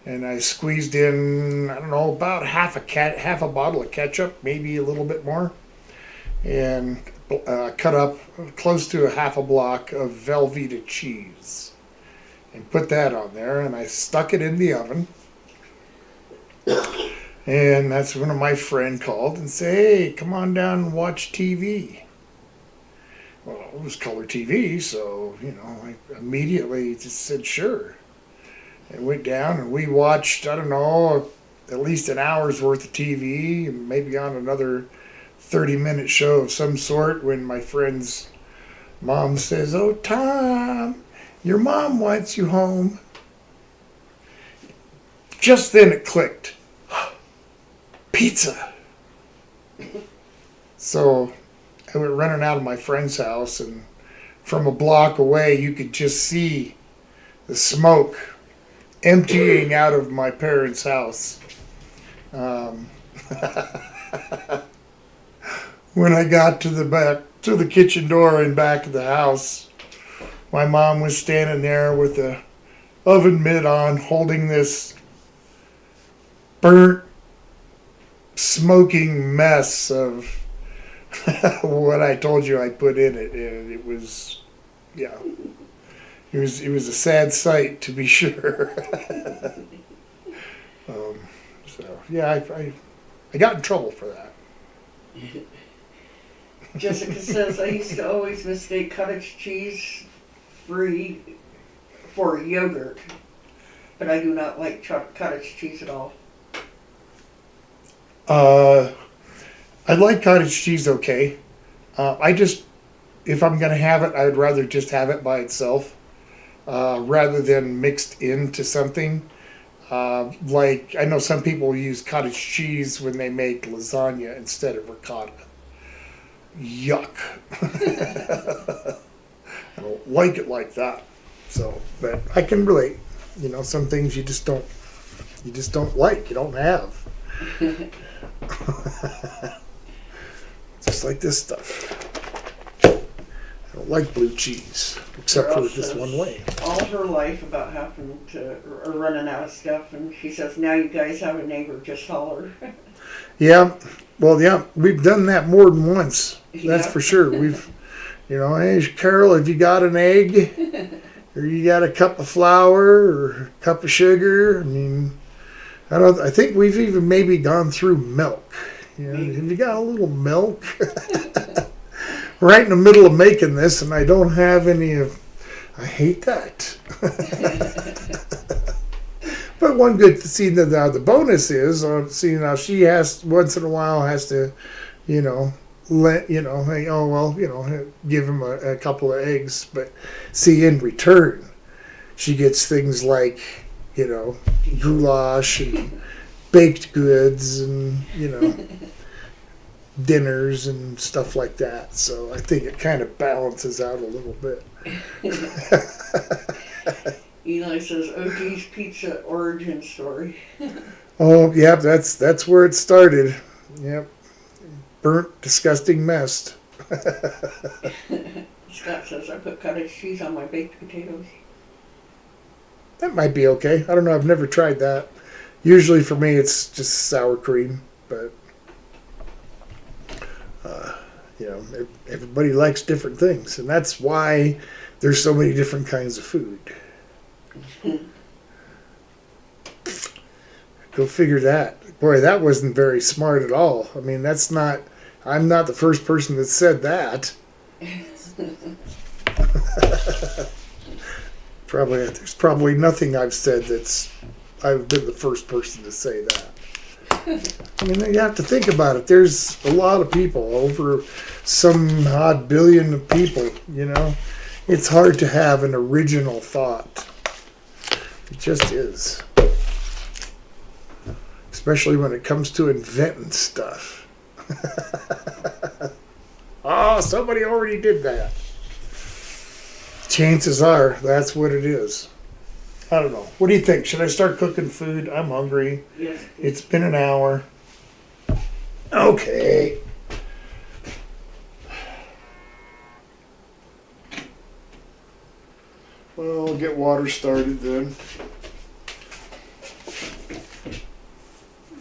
and I squeezed in, I don't know, about half a bottle of ketchup, maybe a little bit more, and cut up close to a half a block of Velveeta cheese and put that on there, and I stuck it in the oven. And that's when my friend called and said, "Hey, come on down and watch TV." Well, it was color TV, so, I immediately just said sure. And went down and we watched, I don't know, at least an hour's worth of TV, and maybe on another 30-minute show of some sort, when my friend's mom says, "Oh, Tom, your mom wants you home." Just then it clicked. Pizza. So I went running out of my friend's house, and from a block away you could just see the smoke emptying out of my parents' house. When I got to the kitchen door and back of the house, my mom was standing there with the oven mitt on, holding this burnt, smoking mess of what I told you I put in it, and it was a sad sight, to be sure. So yeah, I got in trouble for that. Jessica says, I used to always mistake cottage cheese free for yogurt, but I do not like cottage cheese at all. I like cottage cheese okay. If I'm gonna have it, I would rather just have it by itself, rather than mixed into something. Like I know some people use cottage cheese when they make lasagna instead of ricotta. Yuck. I don't like it like that. So, but I can relate. You know, some things you just don't like. You don't have. Just like this stuff. I don't like blue cheese, except for this one way. All her life about having to, or running out of stuff, and she says, now you guys have a neighbor, just holler. Yeah, well, yeah, we've done that more than once. That's Yeah. for sure. We've, hey, Carol, have you got an egg? Or you got a cup of flour or a cup of sugar? I mean, I think we've even maybe gone through milk. Have you got a little milk? Right in the middle of making this, and I don't have any of. I hate that. But one good to see that now the bonus is seeing how she has once in a while has to, let hey, oh well, give him a couple of eggs, but see in return, she gets things like goulash and baked goods and dinners and stuff like that. So I think it kind of balances out a little bit. Eli says, OG's Pizza origin story. Oh, yeah, that's where it started. Yep. Burnt, disgusting mess. Scott says, I put cottage cheese on my baked potatoes. That might be okay. I don't know. I've never tried that. Usually for me, it's just sour cream, but everybody likes different things, and that's why there's so many different kinds of food. Go figure that. Boy, that wasn't very smart at all. I mean, I'm not the first person that said that. There's probably nothing I've said I've been the first person to say that. I mean, you have to think about it. There's a lot of people, over some odd billion of people, It's hard to have an original thought. It just is. Especially when it comes to inventing stuff. Oh, somebody already did that. Chances are that's what it is. I don't know. What do you think? Should I start cooking food? I'm hungry. Yes. It's been an hour. Okay. Well, I'll get water started then.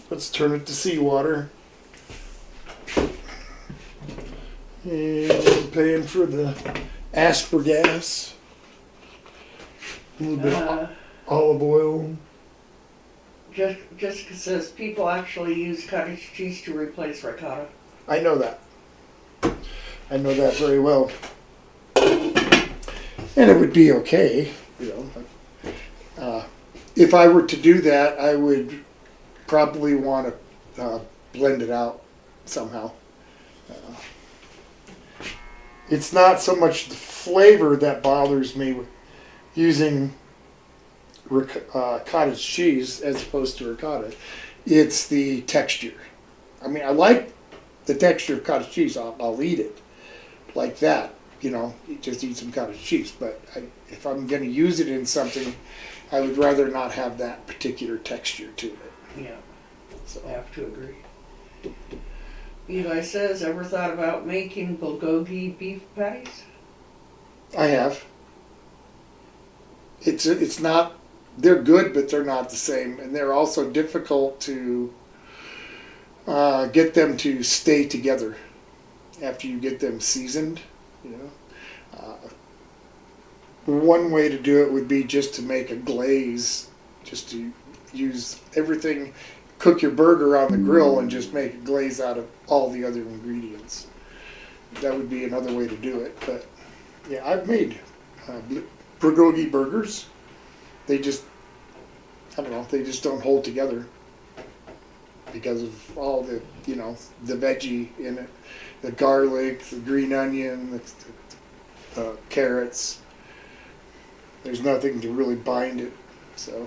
Let's turn it to seawater. And I'm paying for the Asparagus. A little bit of olive oil. Jessica says people actually use cottage cheese to replace ricotta. I know that. I know that very well. And it would be okay, if I were to do that, I would probably want to blend it out somehow. It's not so much the flavor that bothers me with using cottage cheese as opposed to ricotta. It's the texture. I mean, I like the texture of cottage cheese. I'll eat it like that. You just eat some cottage cheese. But if I'm going to use it in something, I would rather not have that particular texture to it. Yeah, So I have to agree. Eli says, ever thought about making bulgogi beef patties? I have. It's not. They're good, but they're not the same, and they're also difficult to get them to stay together after you get them seasoned. One way to do it would be just to make a glaze, just to use everything, cook your burger on the grill and just make a glaze out of all the other ingredients. That would be another way to do it. But yeah, I've made bulgogi burgers. They just, I don't know, they just don't hold together because of all the, the veggie in it, the garlic, the green onion, the carrots. There's nothing to really bind it, so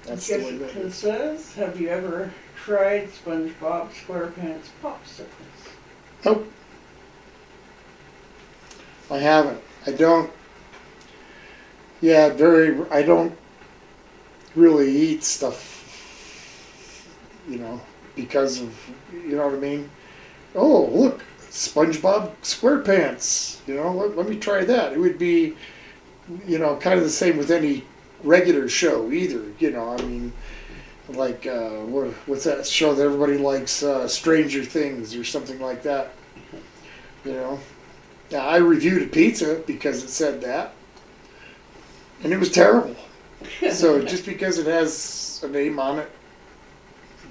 that's the way that Jessica is. says, have you ever tried SpongeBob SquarePants popsicles? Nope. I haven't. I don't. Yeah, I don't really eat stuff, because of, you know what I mean? Oh, look, SpongeBob SquarePants. Let me try that. It would be, kind of the same with any regular show either. I mean, like, what's that show that everybody likes, Stranger Things or something like that. Now, I reviewed a pizza because it said that, and it was terrible. So just because it has a name on it, it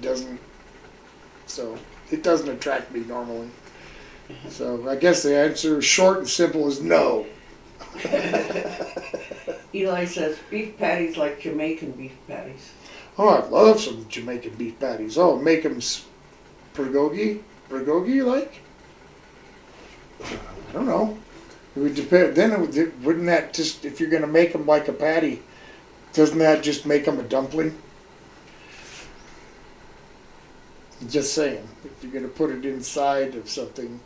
doesn't attract me normally. So I guess the answer, short and simple, is no. Eli says beef patties like Jamaican beef patties. Oh, I love some Jamaican beef patties. Oh, make them bulgogi like? I don't know. It would depend. Then wouldn't that just, if you're going to make them like a patty, doesn't that just make them a dumpling? Just saying, if you're going to put it inside of something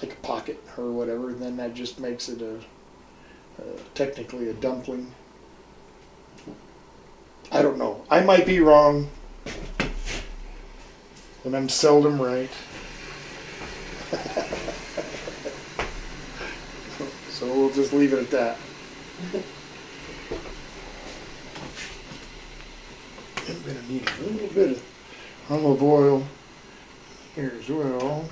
like a pocket or whatever, then that just makes it technically a dumpling. I don't know. I might be wrong, and I'm seldom right. So we'll just leave it at that. I'm going to need a little bit of olive oil here as well.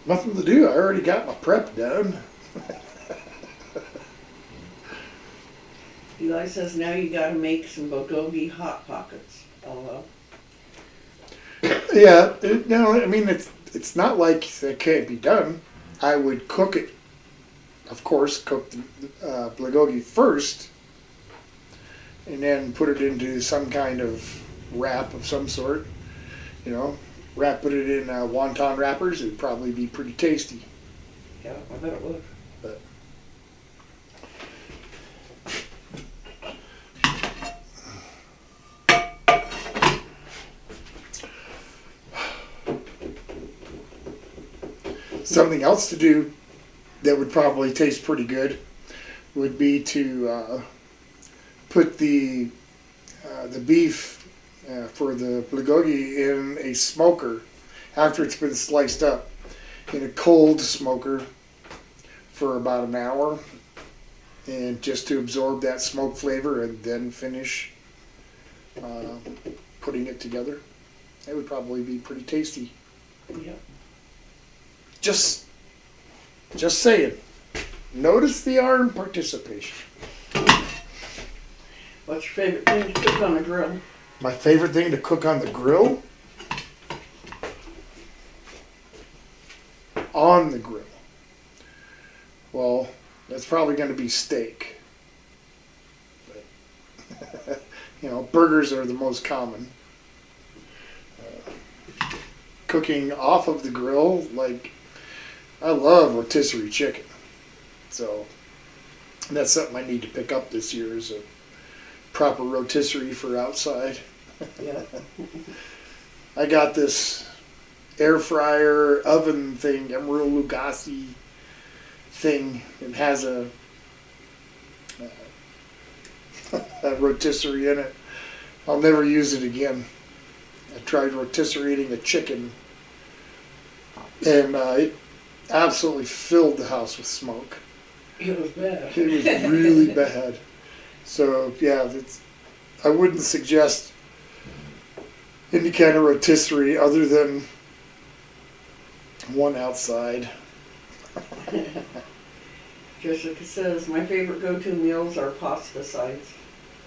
Nothing to do. I already got my prep done. Eli says now you gotta make some bulgogi hot pockets. Although. Yeah, no, I mean, it's not like it can't be done. I would cook it, of course, cook the bulgogi first, and then put it into some kind of wrap of some sort. Put it in wonton wrappers. It'd probably be pretty tasty. Yeah, I bet it would. But something else to do that would probably taste pretty good would be to put the beef for the bulgogi in a smoker after it's been sliced up, in a cold smoker for about an hour, and just to absorb that smoke flavor, and then finish putting it together. That would probably be pretty tasty. Yeah. Just saying. Notice the arm participation. What's your favorite thing to cook on the grill? My favorite thing to cook on the grill? On the grill. Well, that's probably going to be steak. But, burgers are the most common. Cooking off of the grill, like, I love rotisserie chicken. So that's something I need to pick up this year, is a proper rotisserie for outside. Yeah. I got this air fryer oven thing, Emerald Lagasse thing. It has a rotisserie in it. I'll never use it again. I tried rotisserieing a chicken, and it absolutely filled the house with smoke. It was bad. It was really bad. So yeah, I wouldn't suggest any kind of rotisserie other than one outside. Jessica says, my favorite go-to meals are pasta sides.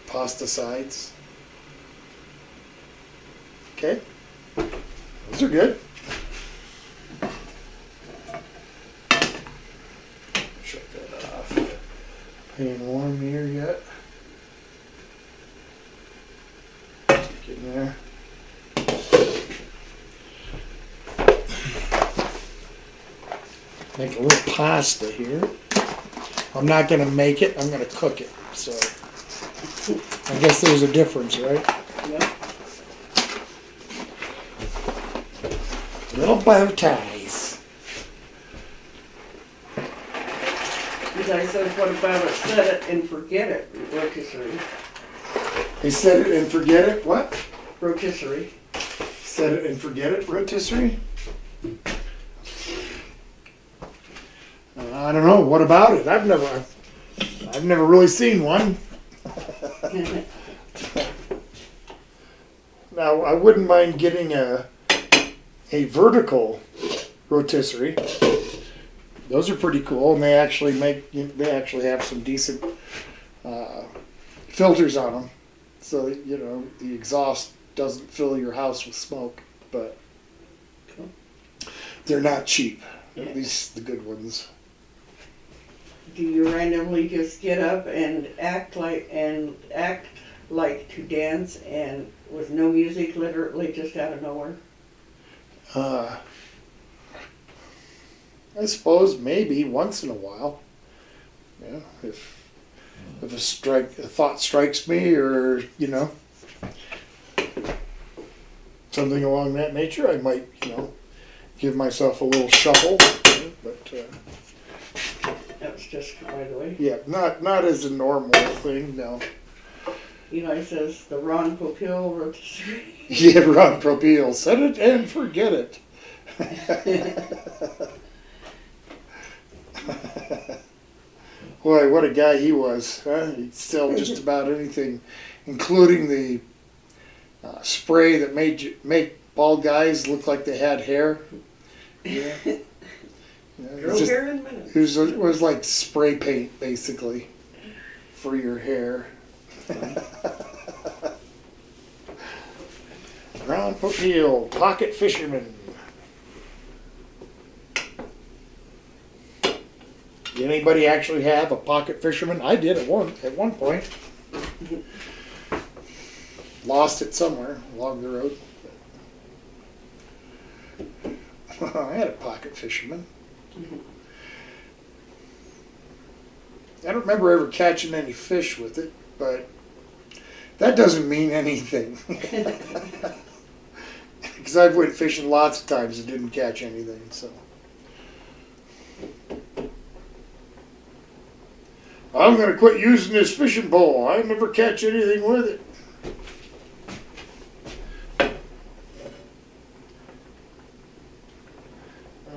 Pasta sides. Okay. Those are good. Shut that off. Ain't warm here yet. Get in there. Make a little pasta here. I'm not going to make it, I'm going to cook it. So I guess there's a difference, right? Yep. Little bow ties. You guys said, what about it? Set it and forget it. Rotisserie. They set it and forget it? What? Rotisserie. Set it and forget it rotisserie? I don't know. What about it? I've never really seen one. Now I wouldn't mind getting a vertical rotisserie. Those are pretty cool, and they actually have some decent filters on them, so you know the exhaust doesn't fill your house with smoke. But they're not cheap. At least the good ones. Do you randomly just get up and act like to dance and with no music, literally just out of nowhere? I suppose maybe once in a while. Yeah, if a thought strikes me, or you know, something along that nature, I might give myself a little shuffle. But That's just by the way. yeah, not as a normal thing. No. Eli says the Ron Popeil rotisserie. Yeah, Ron Popeil. Set it and forget it. Boy, what a guy he was. Huh? He'd sell just about anything, including the spray that make bald guys look like they had hair. Yeah. Grow hair in minutes. It was like spray paint, basically, for your hair. Ron Popeil, pocket fisherman. Did anybody actually have a pocket fisherman? I did at one point. Lost it somewhere along the road. I had a pocket fisherman. I don't remember ever catching any fish with it, but that doesn't mean anything. Because I've went fishing lots of times and didn't catch anything, so. I'm going to quit using this fishing pole. I never catch anything with it.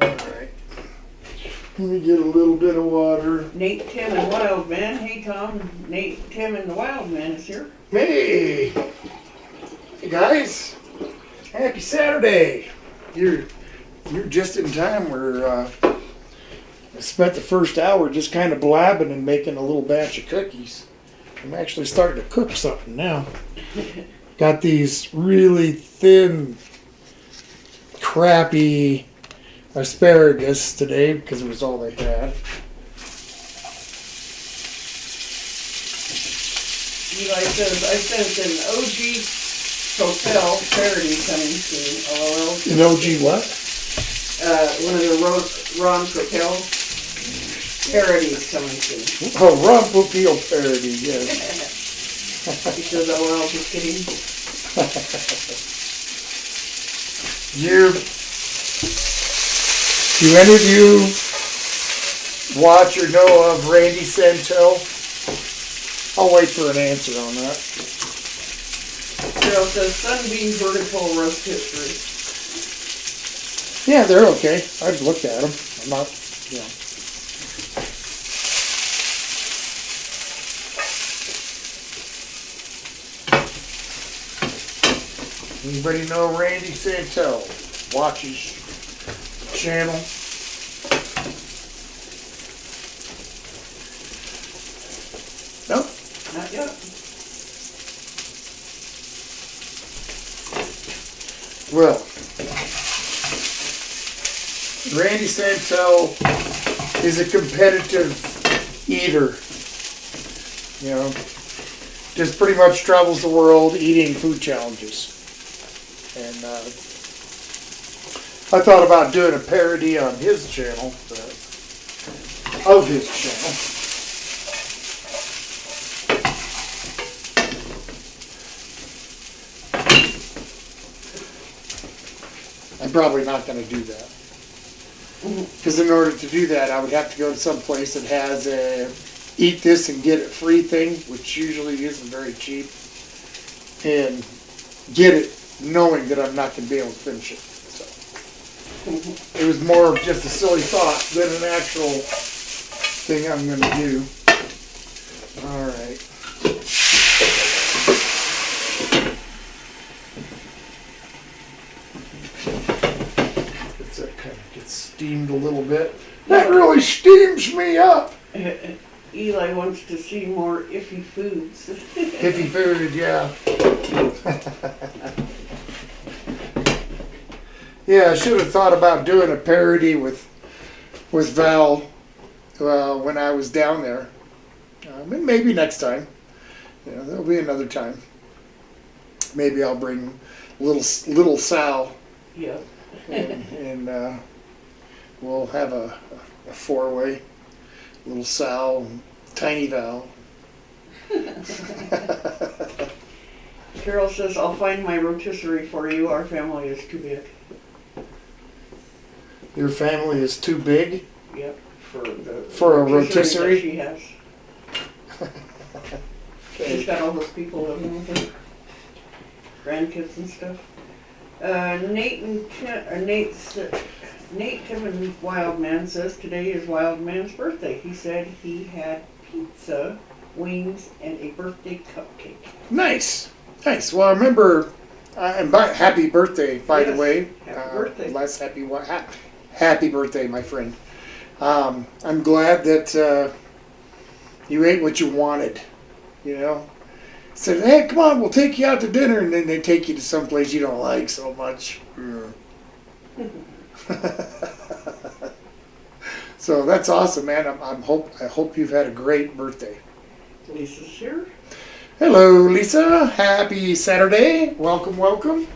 Alright. Let me get a little bit of water. Nate, Tim, and Wildman. Hey, Tom. Nate, Tim, and the Wildman is here. Hey! Hey, guys. Happy Saturday. You're just in time. I spent the first hour just kind of blabbing and making a little batch of cookies. I'm actually starting to cook something now. Got these really thin, crappy asparagus today because it was all they had. Eli says, I sent an OG Propel parody coming soon. LOL. An OG what? One of the Ron Propel parodies coming soon. Oh, Ron Popeil parody, yes. He says, LOL, just kidding. Do any of you watch or know of Randy Santel? I'll wait for an answer on that. Carol says, Sunbeam vertical roast history. Yeah, they're okay. I've looked at them. I'm not, Anybody know Randy Santel? Watches the channel. Nope. Not yet. Well, Randy Santel is a competitive eater. You know, just pretty much travels the world eating food challenges. And I thought about doing a parody on his channel, of his channel. I'm probably not going to do that. Because in order to do that, I would have to go to some place that has a eat this and get it free thing, which usually isn't very cheap, and get it knowing that I'm not going to be able to finish it. So it was more of just a silly thought than an actual thing I'm going to do. All right. That kind of gets steamed a little bit. That really steams me up. Eli wants to see more iffy foods. Iffy food, yeah. Yeah, I should have thought about doing a parody with Val when I was down there. Maybe next time. You know, there'll be another time. Maybe I'll bring little Sal. Yeah. and we'll have a four-way. Little Sal, tiny Val. Carol says, I'll find my rotisserie for you. Our family is too big. Your family is too big? Yep. For a rotisserie? That she has. Okay. She's got all those people living with her. Grandkids and stuff. Nate Timmons Wildman says today is Wildman's birthday. He said he had pizza, wings, and a birthday cupcake. Nice. Nice. Well, I remember, happy birthday, by the way. Happy birthday. Happy birthday, my friend. I'm glad that you ate what you wanted, you know. Said, hey, come on, we'll take you out to dinner, and then they take you to some place you don't like so much. So that's awesome, man. I hope you've had a great birthday. Lisa's here. Hello, Lisa. Happy Saturday. Welcome, welcome.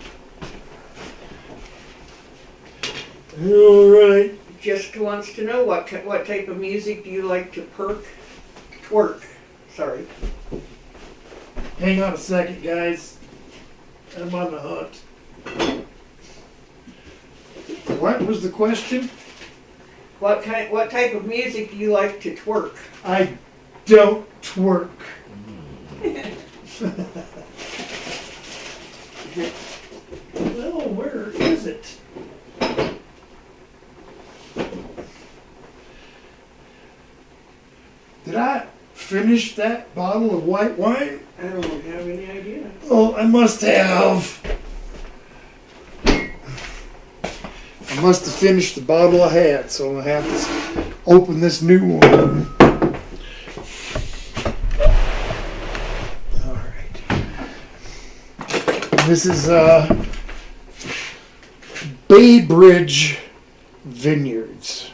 All right. Jessica wants to know what type of music do you like to twerk? Sorry. Hang on a second, guys. I'm on the hunt. What was the question? What type of music do you like to twerk? I don't twerk. Well, where is it? Did I finish that bottle of white wine? I don't have any idea. Oh, I must have. I must have finished the bottle I had, so I'm going to have to open this new one. All right. This is Bay Bridge Vineyards,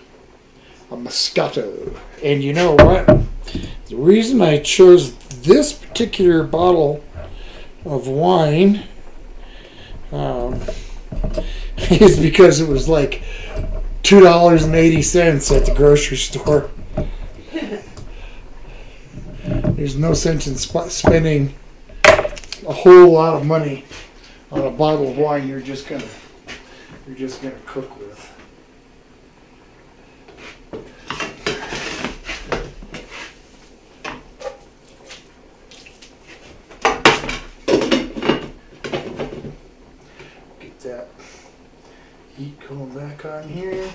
a Moscato. And you know what? The reason I chose this particular bottle of wine is because it was like $2.80 at the grocery store. There's no sense in spending a whole lot of money on a bottle of wine you're just gonna cook with. Get that heat going back on here.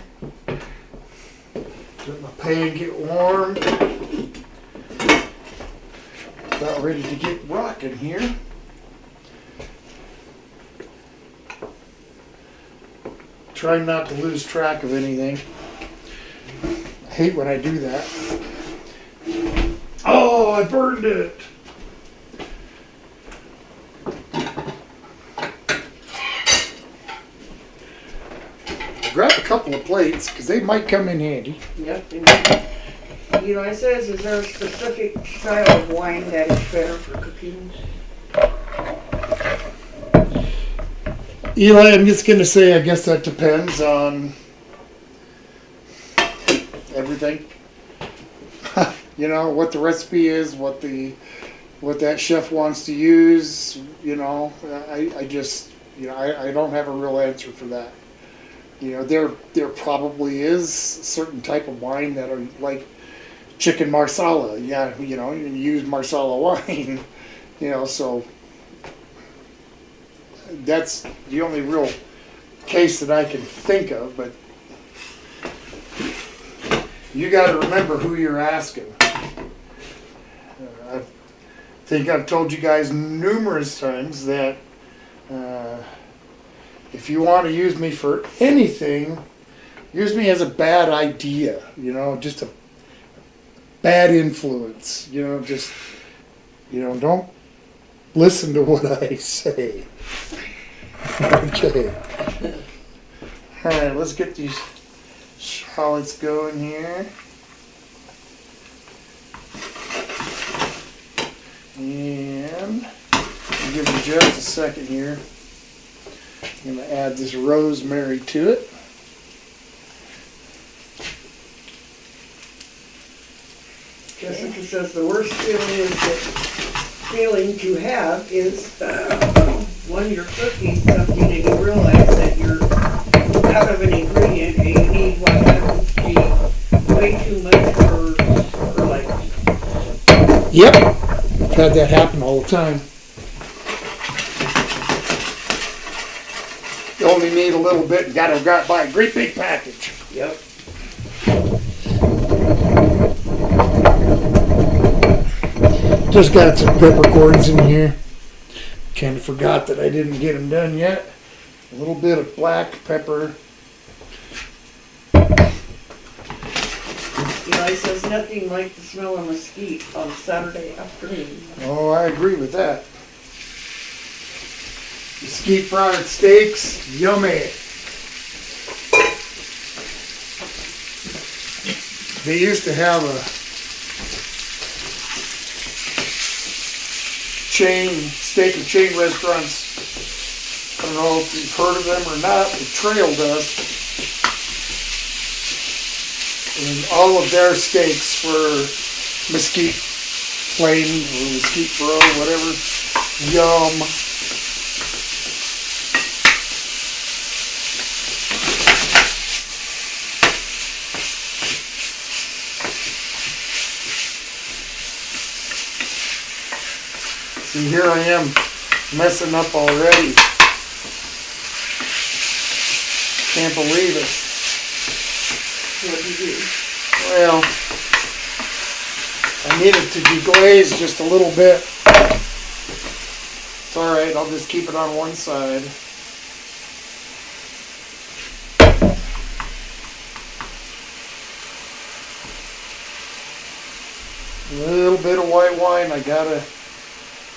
Let my pan get warm. About ready to get rocking here. trying not to lose track of anything. I hate when I do that. Oh, I burned it. Grab a couple of plates because they might come in handy. Yep. And, you know, it says, is there a specific style of wine that is better for cooking? Eli, I'm just gonna say, I guess that depends on everything. You know, what the recipe is, what that chef wants to use. You know, I just, you know, I don't have a real answer for that. You know, there probably is a certain type of wine that are like chicken marsala. Yeah, you know, you use marsala wine. You know, so that's the only real case that I can think of. But you got to remember who you're asking. I think I've told you guys numerous times that if you want to use me for anything, use me as a bad idea, you know, just a bad influence, you know, just, you know, don't listen to what I say. Okay. All right, let's get these shallots going here. And I'll give you just a second here. I'm going to add this rosemary to it. Jessica says the worst feeling to have is when you're cooking something and you realize that you're out of an ingredient and you need what happens to be way too much for like. Yep, I've had that happen all the time. You only need a little bit and got to buy a great big package. Yep. Just got some peppercorns in here. Kind of forgot that I didn't get them done yet. A little bit of black pepper. Eli says nothing like the smell of mesquite on Saturday afternoon. Oh, I agree with that. Mesquite fried steaks, yummy. They used to have a steak and chain restaurants. I don't know if you've heard of them or not. They trailed us. And all of their steaks were mesquite flame or mesquite bro, whatever. Yum. See, here I am messing up already. Can't believe it. What do you do? Well, I need it to deglaze just a little bit. It's alright, I'll just keep it on one side. A little bit of white wine,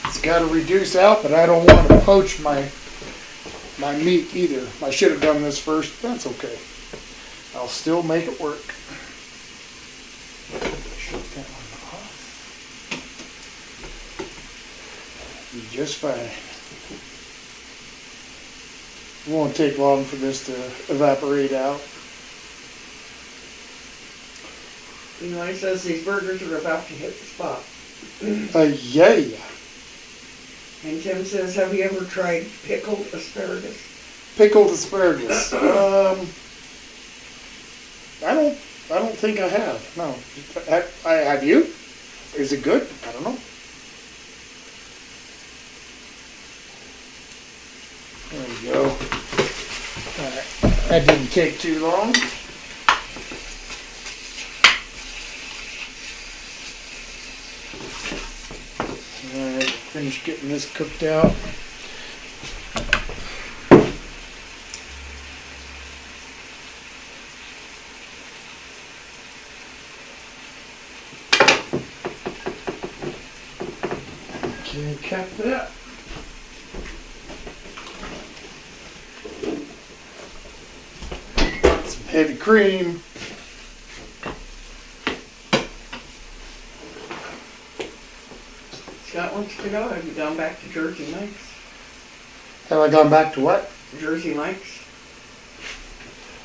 it's gotta reduce out, but I don't want to poach my meat either. I should have done this first, but that's okay. I'll still make it work. Shut that one off. Be just fine. It won't take long for this to evaporate out. You know, he says these burgers are about to hit the spot. Yeah. And Tim says, have you ever tried pickled asparagus? Pickled asparagus. I don't think I have. No. Have you? Is it good? I don't know. There we go. Alright. That didn't take too long. Alright, finish getting this cooked out. Okay, cap that. Some heavy cream. Scott wants to know, have you gone back to Jersey Mike's? Have I gone back to what? Jersey Mike's?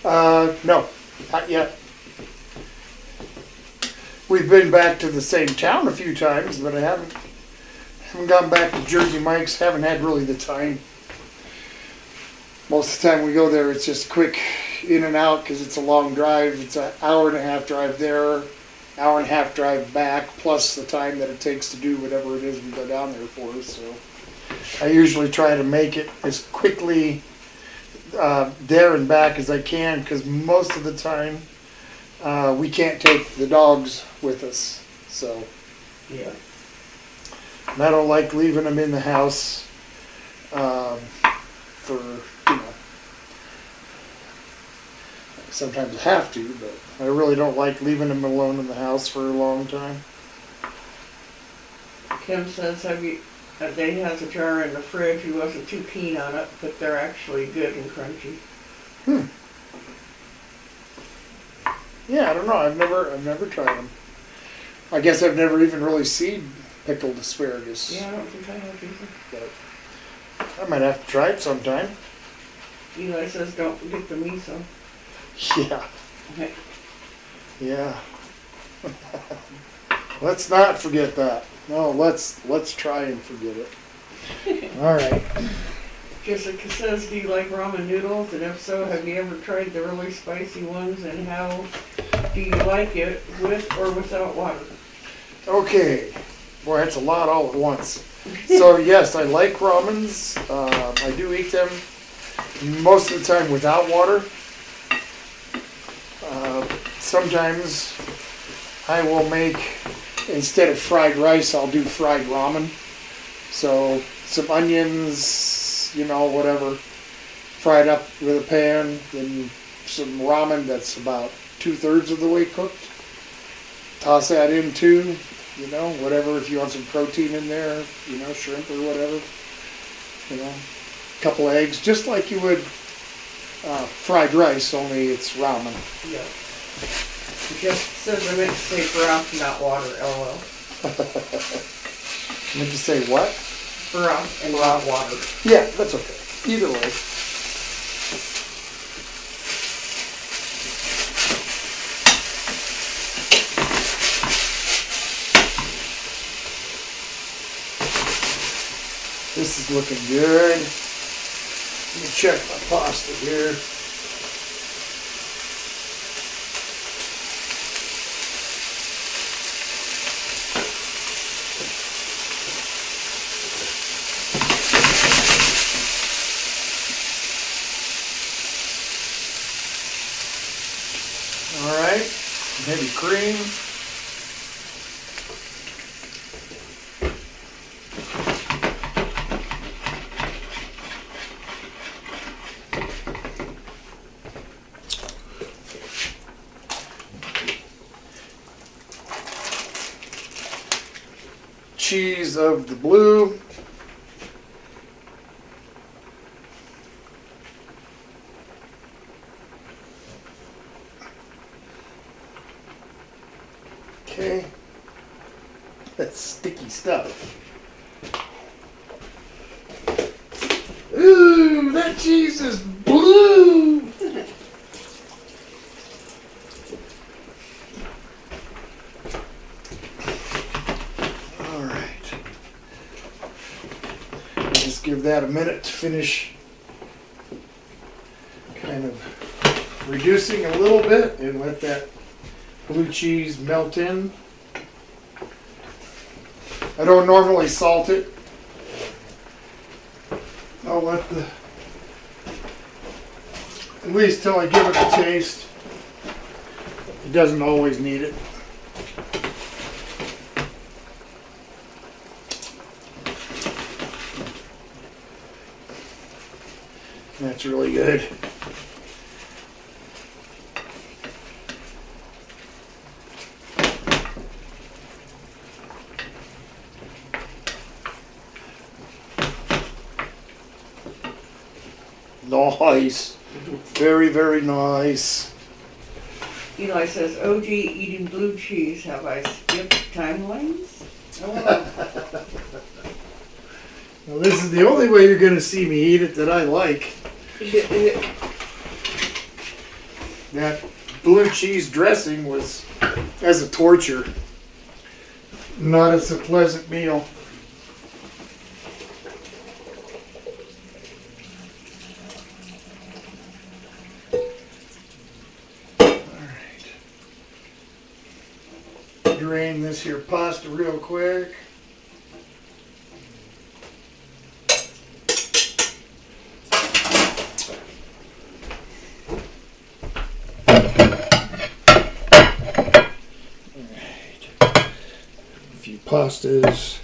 No, not yet. We've been back to the same town a few times, but I haven't gone back to Jersey Mike's. Haven't had really the time. Most of the time we go there, it's just quick in and out because it's a long drive. It's an hour and a half drive there, hour and a half drive back, plus the time that it takes to do whatever it is we go down there for. So I usually try to make it as quickly there and back as I can, because most of the time we can't take the dogs with us. So Yeah. and I don't like leaving them in the house for, you know, sometimes I have to, but I really don't like leaving them alone in the house for a long time. Kim says, they has a jar in the fridge. He wasn't too keen on it, but they're actually good and crunchy. Yeah, I don't know. I've never tried them. I guess I've never even really seen pickled asparagus. Yeah, I don't think I have either. But I might have to try it sometime. Eli says, don't forget the miso. Yeah. Okay. Yeah. Let's not forget that. No, let's try and forget it. All right. Jessica says, do you like ramen noodles? And if so, have you ever tried the really spicy ones? And how do you like it, with or without water? Okay. Boy, that's a lot all at once. So yes, I like ramens. I do eat them most of the time without water. Sometimes I will make, instead of fried rice, I'll do fried ramen. So some onions, you know, whatever, fried up with a pan, then some ramen that's about 2/3 of the way cooked. Toss that in too, you know, whatever, if you want some protein in there, you know, shrimp or whatever, you know, a couple eggs, just like you would fried rice, only it's ramen. Yeah. Jessica says I meant to say broth, not water, LOL. Meant to say what? Broth and not water. Yeah, that's okay. Either way. This is looking good. Let me check my pasta here. All right, heavy cream. Cheese of the blue. Okay. That's sticky stuff. Ooh, that cheese is blue. All right. I'll just give that a minute to finish kind of reducing a little bit and let that blue cheese melt in. I don't normally salt it. I'll let at least till I give it a taste. It doesn't always need it. That's really good. Nice. Very, very nice. Eli says, OG eating blue cheese. Have I skipped timelines? Oh, Now, this is the only way you're going to see me eat it that I like. That blue cheese dressing was as a torture, not as a pleasant meal. Alright. Drain this here pasta real quick. Pastas.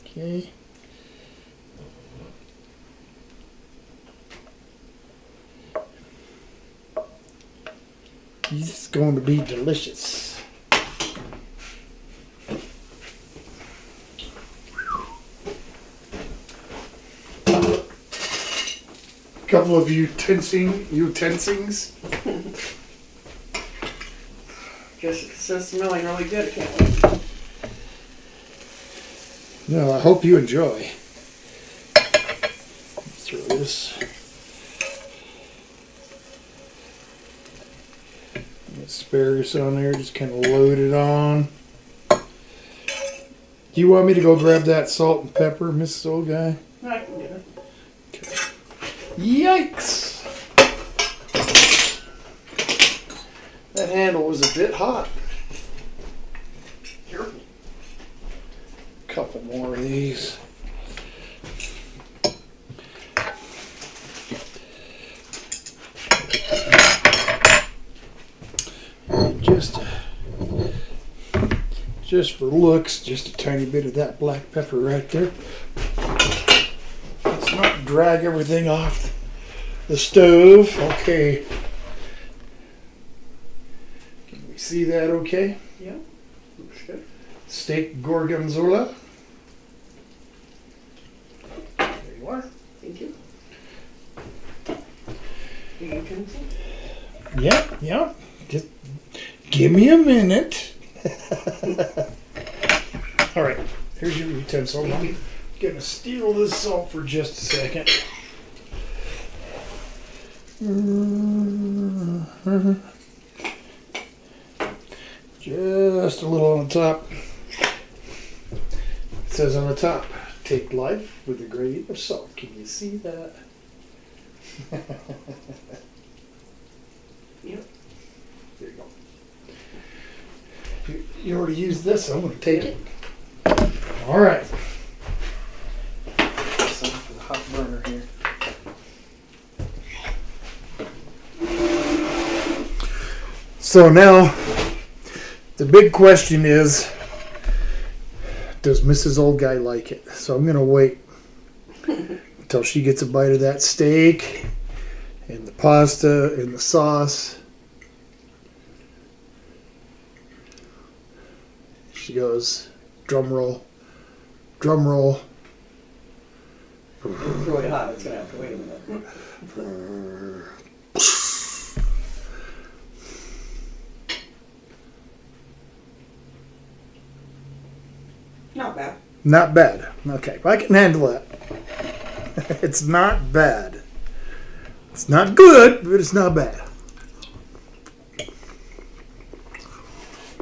Okay. This is going to be delicious. Couple of utensings. Just smelling really good, can't we? No, I hope you enjoy. Throw this. Asparagus on there, just kind of load it on. Do you want me to go grab that salt and pepper, Mrs. Old Guy? I can do it. Yikes! That handle was a bit hot. Sure. Couple more of these. Just for looks, just a tiny bit of that black pepper right there. Let's not drag everything off the stove. Okay. Can we see that okay? Yeah, looks good. Steak Gorgonzola. There you are. Thank you. The utensil? Yeah. Just give me a minute. All right, here's your utensil. I'm gonna steal this salt for just a second. Just a little on the top. It says on the top, take life with a grain of salt. Can you see that? Yep. There you go. You already used this, so I'm going to take it. All right. Some for the hot burner here. So now, the big question is, does Mrs. Old Guy like it? So I'm going to wait until she gets a bite of that steak and the pasta and the sauce. She goes, drum roll, drum roll. It's really hot. It's going to have to wait a minute. Not bad. Not bad. Okay, I can handle that. It's not bad. It's not good, but it's not bad.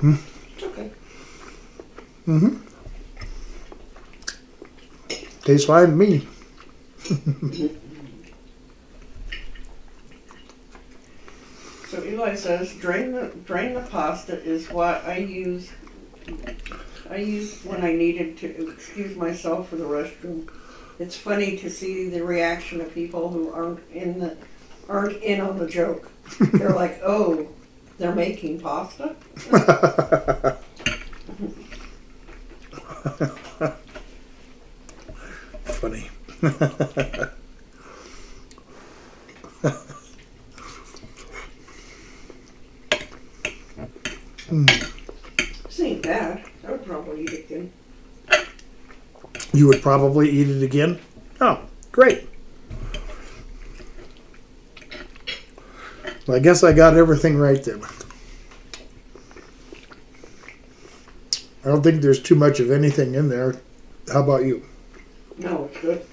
It's okay. Mm-hmm. Tastes fine to me. So Eli says, drain the pasta is what I use when I needed to excuse myself for the restroom. It's funny to see the reaction of people who aren't in on the joke. They're like, "Oh, they're making pasta?" Funny. This ain't bad. I would probably eat it again. You would probably eat it again? Oh, great. Well, I guess I got everything right then. I don't think there's too much of anything in there. How about you? No, it's good.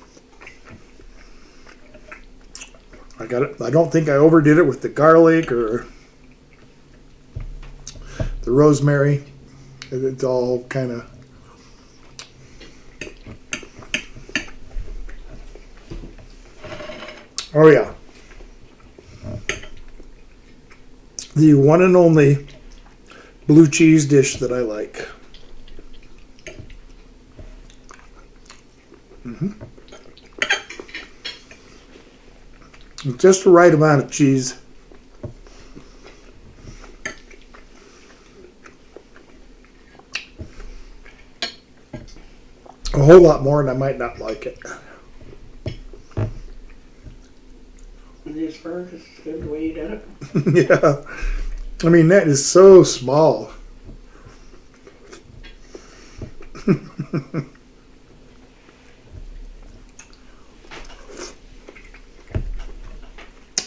I got it. I don't think I overdid it with the garlic or the rosemary. It's all kind of. Oh yeah. The one and only blue cheese dish that I like. Just the right amount of cheese. A whole lot more and I might not like it. And the asparagus is good the way you did it. Yeah. I mean, that is so small.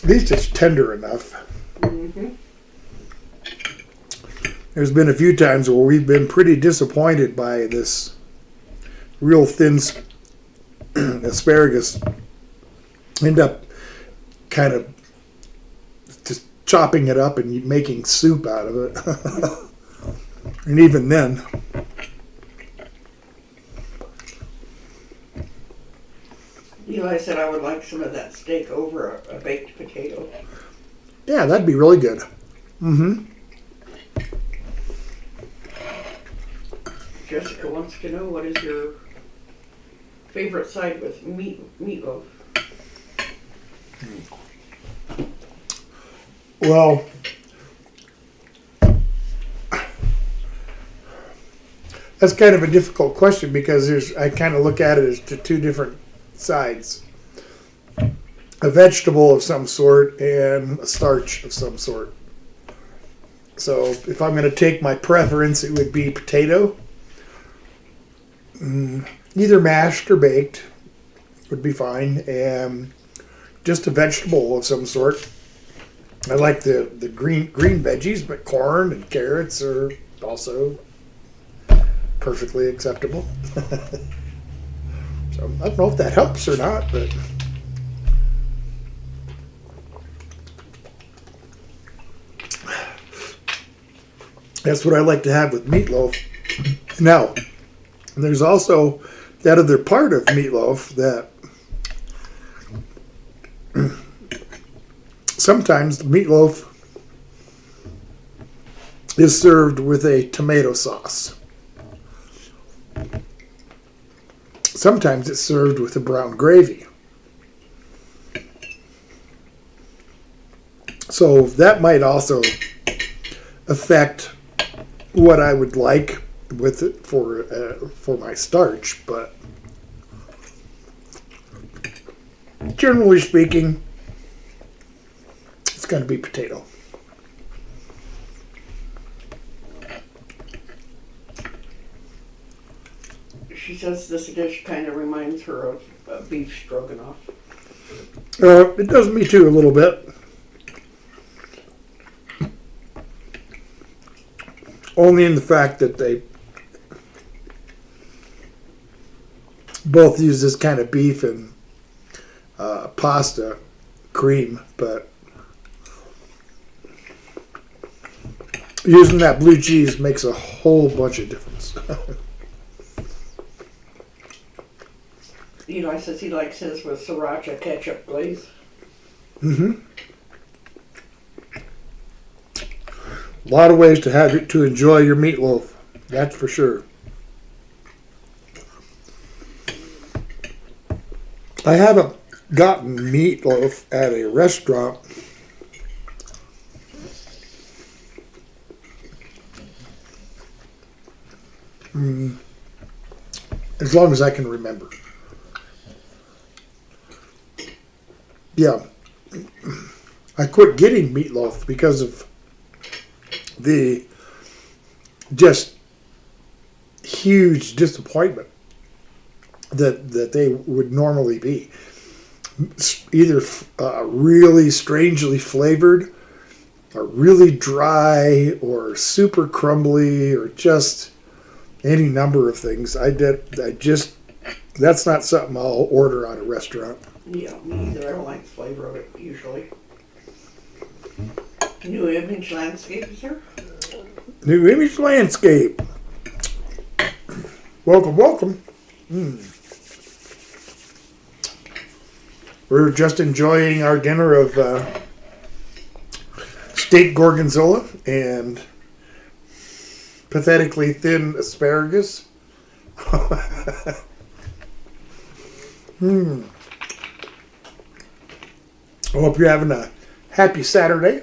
At least it's tender enough. Mm-hmm. There's been a few times where we've been pretty disappointed by this real thin asparagus. End up kind of just chopping it up and making soup out of it. And even then, Eli said I would like some of that steak over a baked potato. yeah, that'd be really good. Mm-hmm. Jessica wants to know, what is your favorite side with meatloaf? Well, that's kind of a difficult question because I kind of look at it as two different sides. A vegetable of some sort and a starch of some sort. So if I'm going to take my preference, it would be potato. Either mashed or baked would be fine. And just a vegetable of some sort. I like the green veggies, but corn and carrots are also perfectly acceptable. So I don't know if that helps or not, but that's what I like to have with meatloaf. Now, there's also that other part of meatloaf that sometimes the meatloaf is served with a tomato sauce. Sometimes it's served with a brown gravy. So that might also affect what I would like with it for my starch, but generally speaking, it's going to be potato. She says this dish kind of reminds her of beef stroganoff. It does me too a little bit. Only in the fact that they both use this kind of beef and pasta cream, but using that blue cheese makes a whole bunch of difference. Eli says he likes his with sriracha ketchup glaze. Mm-hmm. A lot of ways to enjoy your meatloaf. That's for sure. I haven't gotten meatloaf at a restaurant as long as I can remember. Yeah. I quit getting meatloaf because of the just huge disappointment that they would normally be. Either really strangely flavored, or really dry, or super crumbly, or just any number of things. That's not something I'll order at a restaurant. Yeah, me either. I don't like the flavor of it usually. New Image Landscape, sir? New Image Landscape. Welcome, welcome. We're just enjoying our dinner of steak gorgonzola and pathetically thin asparagus. I hope you're having a happy Saturday.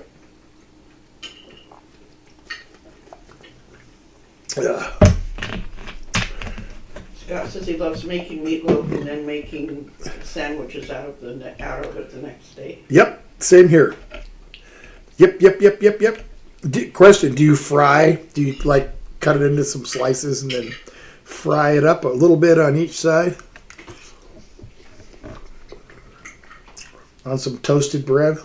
Scott says he loves making meatloaf and then making sandwiches out of it the next day. Yep, same here. Yep. Question, do you fry? Do you like cut it into some slices and then fry it up a little bit on each side? On some toasted bread?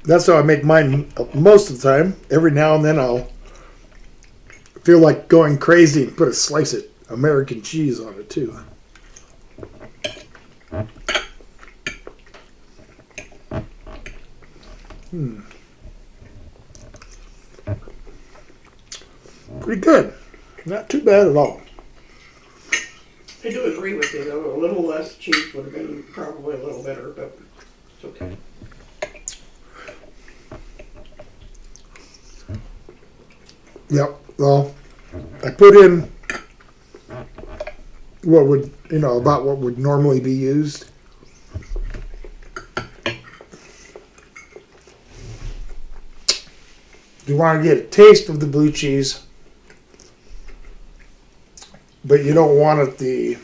That's how I make mine most of the time. Every now and then I'll feel like going crazy and put a slice of American cheese on it too. Pretty good. Not too bad at all. I do agree with you, though. A little less cheese would have been probably a little better, but it's okay. Yep. Well, I put in about what would normally be used. You want to get a taste of the blue cheese, but you don't want it the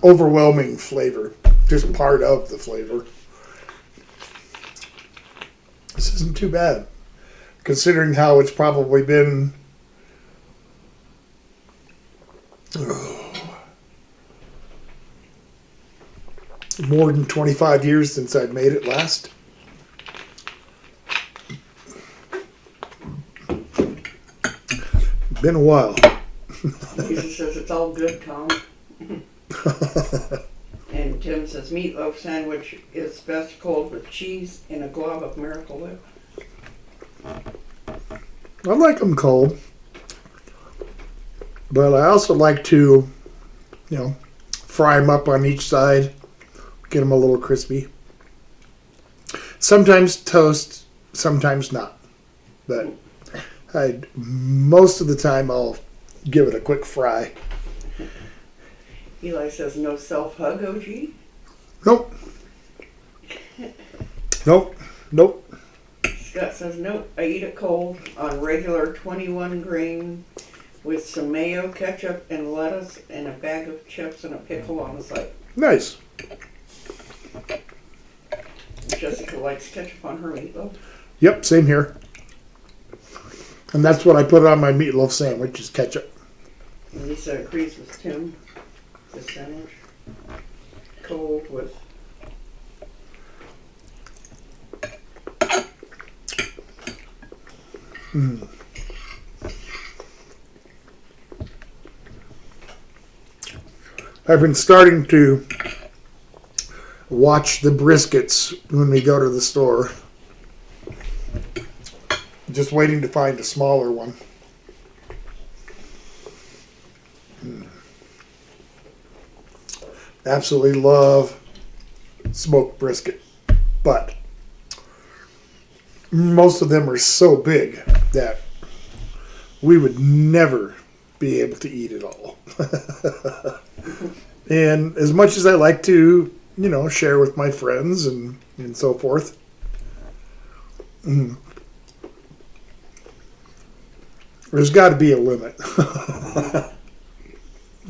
overwhelming flavor, just part of the flavor. This isn't too bad, considering how it's probably been more than 25 years since I'd made it last. Been a while. Jesus says it's all good, Tom. And Tim says meatloaf sandwich is best cold with cheese and a glob of Miracle Whip. I like them cold, but I also like to, fry them up on each side, get them a little crispy. Sometimes toast, sometimes not, but most of the time I'll give it a quick fry. Eli says no self-hug, OG? Nope. Scott says nope, I eat it cold on regular 21 grain with some mayo, ketchup, and lettuce, and a bag of chips and a pickle on the side. Nice. Jessica likes ketchup on her meatloaf. Yep, same here. And that's what I put on my meatloaf sandwich, is ketchup. And Lisa agrees with Tim. The sandwich cold with I've been starting to watch the briskets when we go to the store. Just waiting to find a smaller one. Absolutely love smoked brisket, but most of them are so big that we would never be able to eat it all. And as much as I like to, share with my friends and so forth, there's got to be a limit.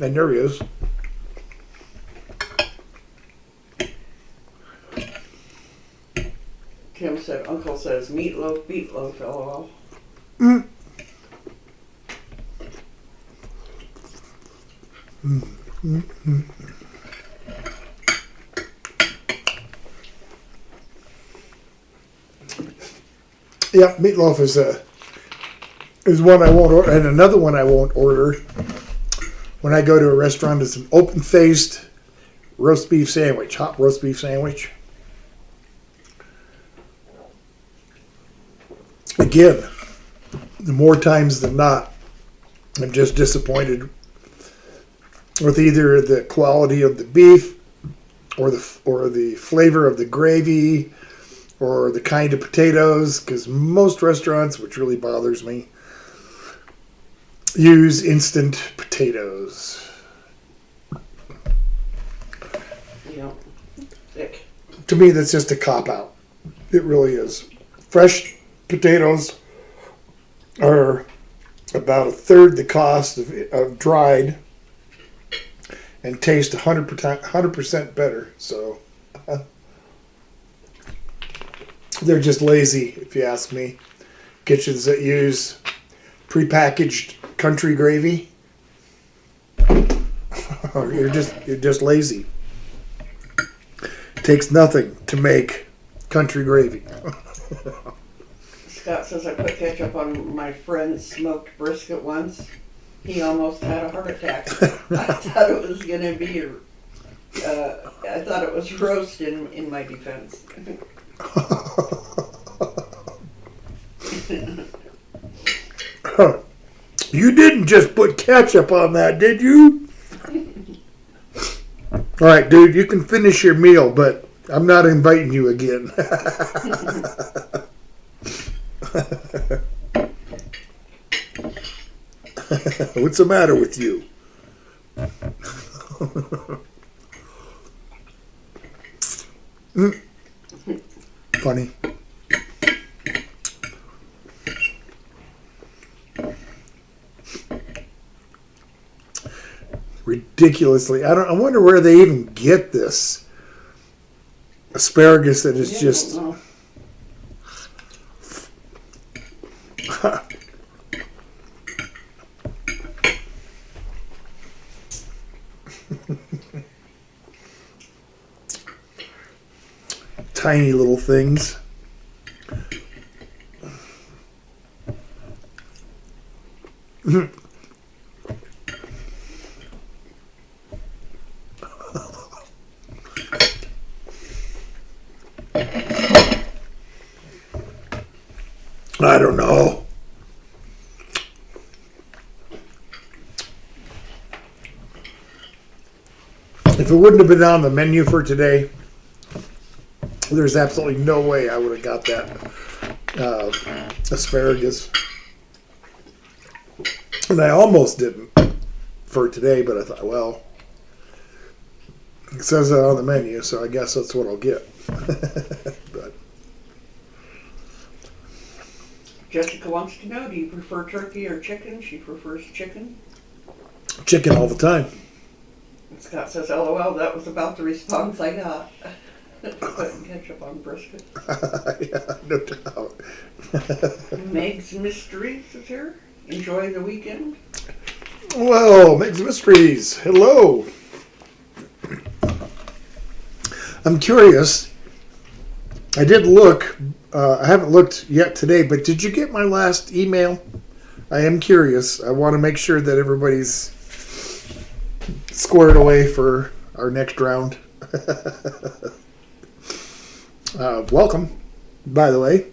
And there is. meatloaf, lol. Mm. Mm. Mm. Mm. Yeah, meatloaf is one I won't order, and another one I won't order when I go to a restaurant is an open-faced roast beef sandwich, hot roast beef sandwich. Again, the more times than not, I'm just disappointed with either the quality of the beef or the flavor of the gravy or the kind of potatoes, because most restaurants, which really bothers me, use instant potatoes. Yep. Thick. To me, that's just a cop-out. It really is. Fresh potatoes are about a third the cost of dried and taste 100% better. So they're just lazy, if you ask me. Kitchens that use prepackaged country gravy, you're just lazy. It takes nothing to make country gravy. Scott says I put ketchup on my friend's smoked brisket once. He almost had a heart attack. I thought it was gonna be I thought it was roast in my defense. You didn't just put ketchup on that, did you? All right, dude, you can finish your meal, but I'm not inviting you again. What's the matter with you? Funny. Ridiculously, I wonder where they even get this asparagus that is just. Tiny little things. I don't know. If it wouldn't have been on the menu for today, there's absolutely no way I would have got that asparagus. And I almost didn't for today, but I thought, well, it says that on the menu, so I guess that's what I'll get. But Jessica wants to know, do you prefer turkey or chicken? She prefers chicken. Chicken all the time. Scott says, LOL, that was about the response I got. Putting ketchup on brisket. Yeah, no doubt. Meg's Mysteries is here. Enjoy the weekend. Well, Meg's Mysteries, hello. I'm curious. I did look. I haven't looked yet today, but did you get my last email? I am curious. I want to make sure that everybody's squared away for our next round. Welcome, by the way.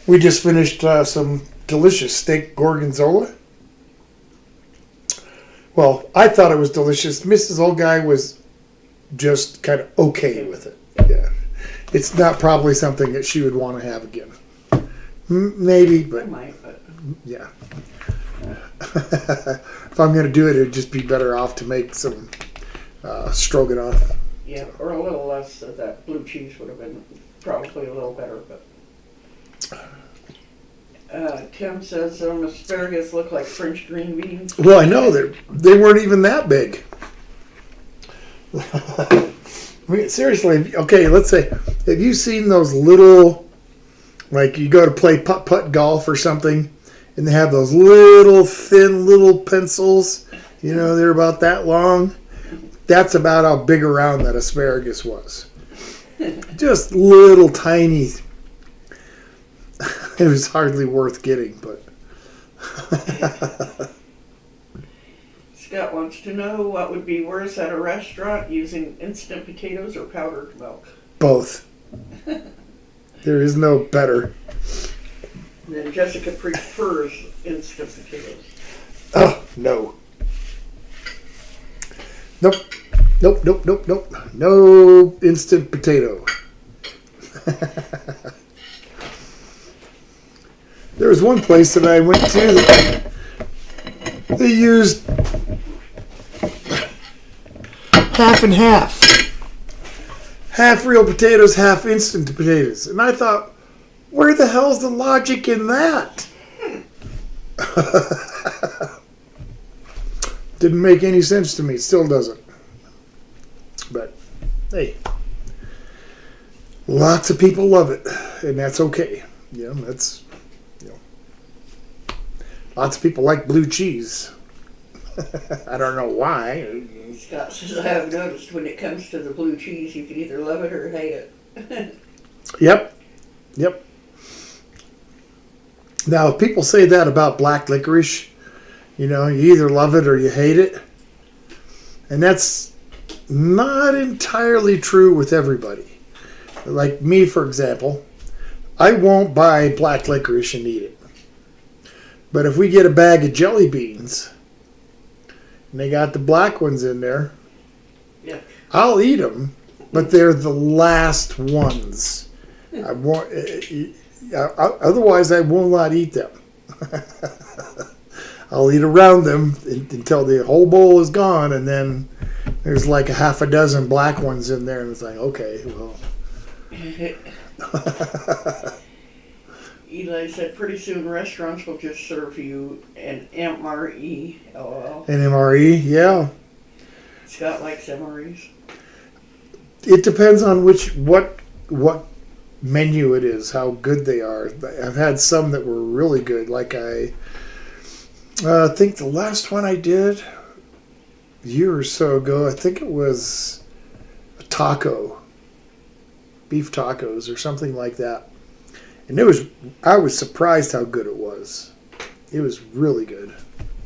We just finished some delicious steak gorgonzola. Well, I thought it was delicious. Mrs. Old Guy was just kind of okay with it. Yeah, it's not probably something that she would want to have again. Maybe, but I might, but yeah. If I'm going to do it, it'd just be better off to make some stroganoff. yeah, or a little less of that blue cheese would have been probably a little better, but. Tim says asparagus look like French green beans. Well, I know they weren't even that big. I mean, seriously, okay, let's say, have you seen those little Like you go to play putt-putt golf or something, and they have those little thin little pencils. You know, they're about that long. That's about how big around that asparagus was. Just little tiny. It was hardly worth getting, but. Scott wants to know what would be worse at a restaurant, using instant potatoes or powdered milk. Both. There is no better. And then Jessica prefers instant potatoes. Oh, no. Nope. Nope, nope, nope, nope. No instant potato. There was one place that I went to that they used half and half. Half real potatoes, half instant potatoes. And I thought, where the hell's the logic in that? Didn't make any sense to me. It still doesn't. But, hey. Lots of people love it. And that's okay. You know, that's, you know. Lots of people like blue cheese. I don't know why. Scott says, I have noticed when it comes to the blue cheese, you can either love it or hate it. Yep. Yep. Now, if people say that about black licorice, you know, you either love it or you hate it. And that's not entirely true with everybody. Like me, for example, I won't buy black licorice and eat it. But if we get a bag of jelly beans, and they got the black ones in there, Yeah. I'll eat them, but they're the last ones. I won't. Otherwise, I will not eat them. I'll eat around them until the whole bowl is gone, and then there's like a half a dozen black ones in there, and it's like, okay, well. Eli said pretty soon restaurants will just serve you an MRE, LOL. An MRE, yeah. Scott likes MREs. It depends on what menu it is, how good they are. I've had some that were really good. Like I think the last one I did a year or so ago, I think it was a taco, beef tacos or something like that. And I was surprised how good it was. It was really good.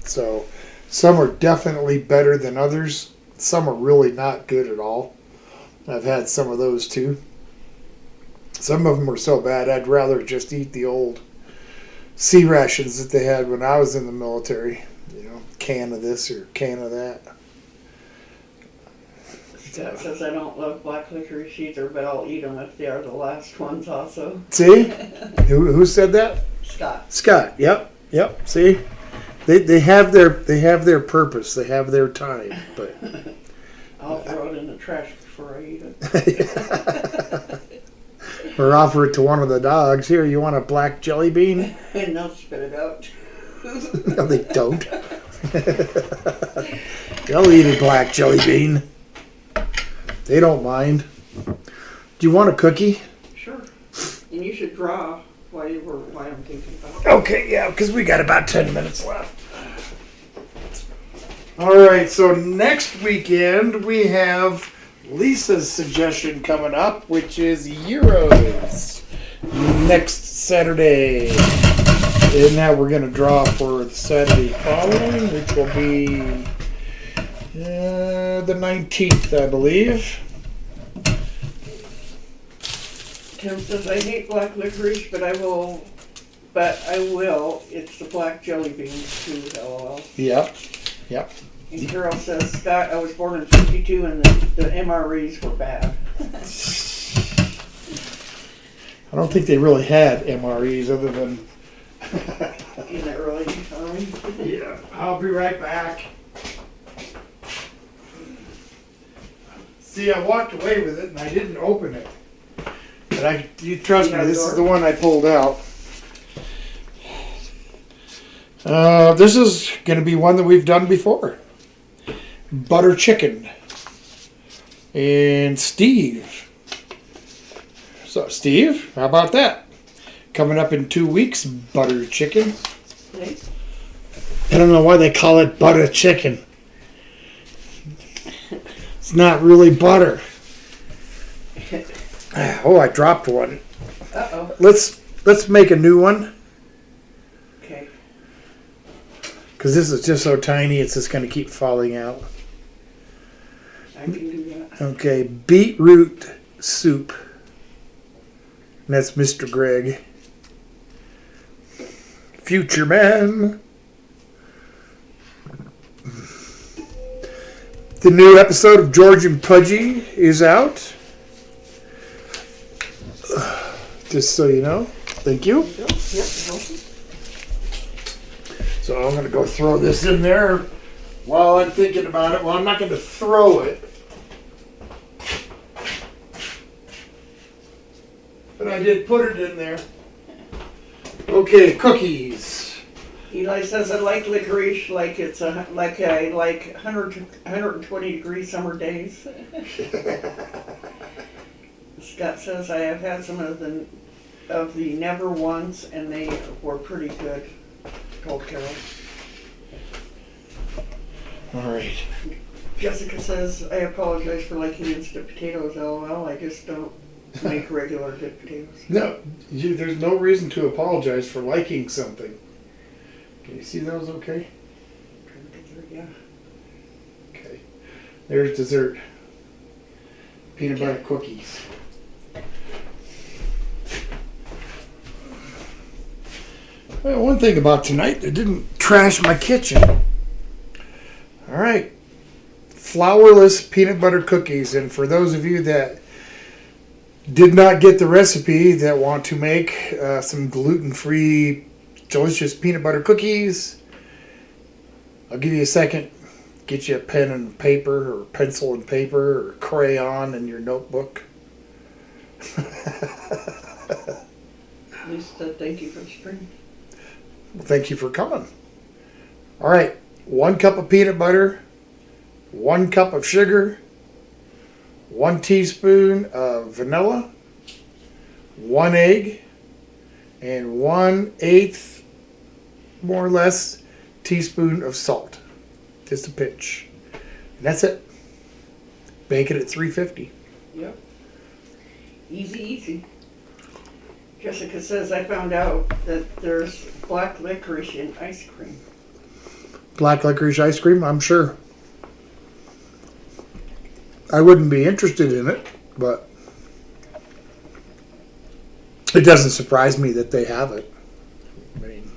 So some are definitely better than others. Some are really not good at all. I've had some of those too. Some of them were so bad I'd rather just eat the old sea rations that they had when I was in the military. You know, can of this or can of that. Scott says I don't love black licorice either, but I'll eat them if they are the last ones also. See? Who said that? Scott. Scott. Yep. See? They have their purpose. They have their time, but I'll throw it in the trash before I eat it. or offer it to one of the dogs. Here, you want a black jelly bean? And they'll spit it out. No, they don't. They'll eat a black jelly bean. They don't mind. Do you want a cookie? Sure. And you should draw while I'm thinking about it. Okay, yeah, because we got about 10 minutes left. All right, so next weekend we have Lisa's suggestion coming up, which is Euros next Saturday. And now we're going to draw for the Saturday following, which will be the 19th, I believe. Tim says, I hate black licorice, but I will. It's the black jelly beans too, LOL. Yep. And Carol says, Scott, I was born in 52 and the MREs were bad. I don't think they really had MREs other than... In the early economy. Yeah, I'll be right back. See, I walked away with it and I didn't open it. But you trust me, this is the one I pulled out. This is going to be one that we've done before. Butter chicken. And Steve. So, Steve, how about that? coming up in 2 weeks, butter chicken. Okay. I don't know why they call it butter chicken. It's not really butter. Oh, I dropped one. Uh-oh. Let's make a new one. Okay. Because this is just so tiny, it's just going to keep falling out. I can do that. Okay, beetroot soup. And that's Mr. Greg. Future man. The new episode of George and Pudgy is out. Just so you know. Thank you. Yep, welcome. So I'm going to go throw this in there while I'm thinking about it. Well, I'm not going to throw it. But I did put it in there. Okay, cookies. Eli says I like licorice like it's I like 120 degree summer days. Scott says I have had some of the never ones and they were pretty good. Told Carol. All right. Jessica says I apologize for liking instant potatoes. LOL. I just don't make regular good potatoes. No, there's no reason to apologize for liking something. Can you see those okay? Trying to get there, yeah. Okay. There's dessert. Peanut butter cookies. Well, one thing about tonight, it didn't trash my kitchen. All right. Flourless peanut butter cookies. And for those of you that did not get the recipe that want to make some gluten-free, delicious peanut butter cookies, I'll give you a second. Get you a pen and paper, or pencil and paper, or crayon in your notebook. Lisa, thank you for the spring. Well, thank you for coming. All right, 1 cup of peanut butter, 1 cup of sugar, 1 teaspoon of vanilla, 1 egg, and 1/8, more or less, teaspoon of salt. Just a pinch. And that's it. Bake it at 350. Yep. Easy. Jessica says I found out that there's black licorice in ice cream. Black licorice ice cream, I'm sure. I wouldn't be interested in it, but it doesn't surprise me that they have it. I mean,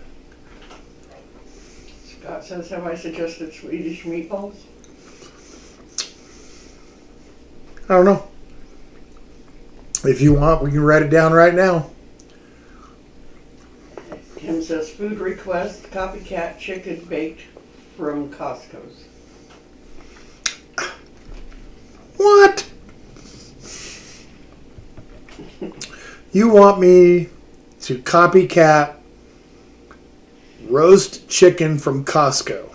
Scott says, have I suggested Swedish meatballs? I don't know. If you want, we can write it down right now. Tim says, food request, copycat chicken baked from Costco's. What? You want me to copycat roast chicken from Costco?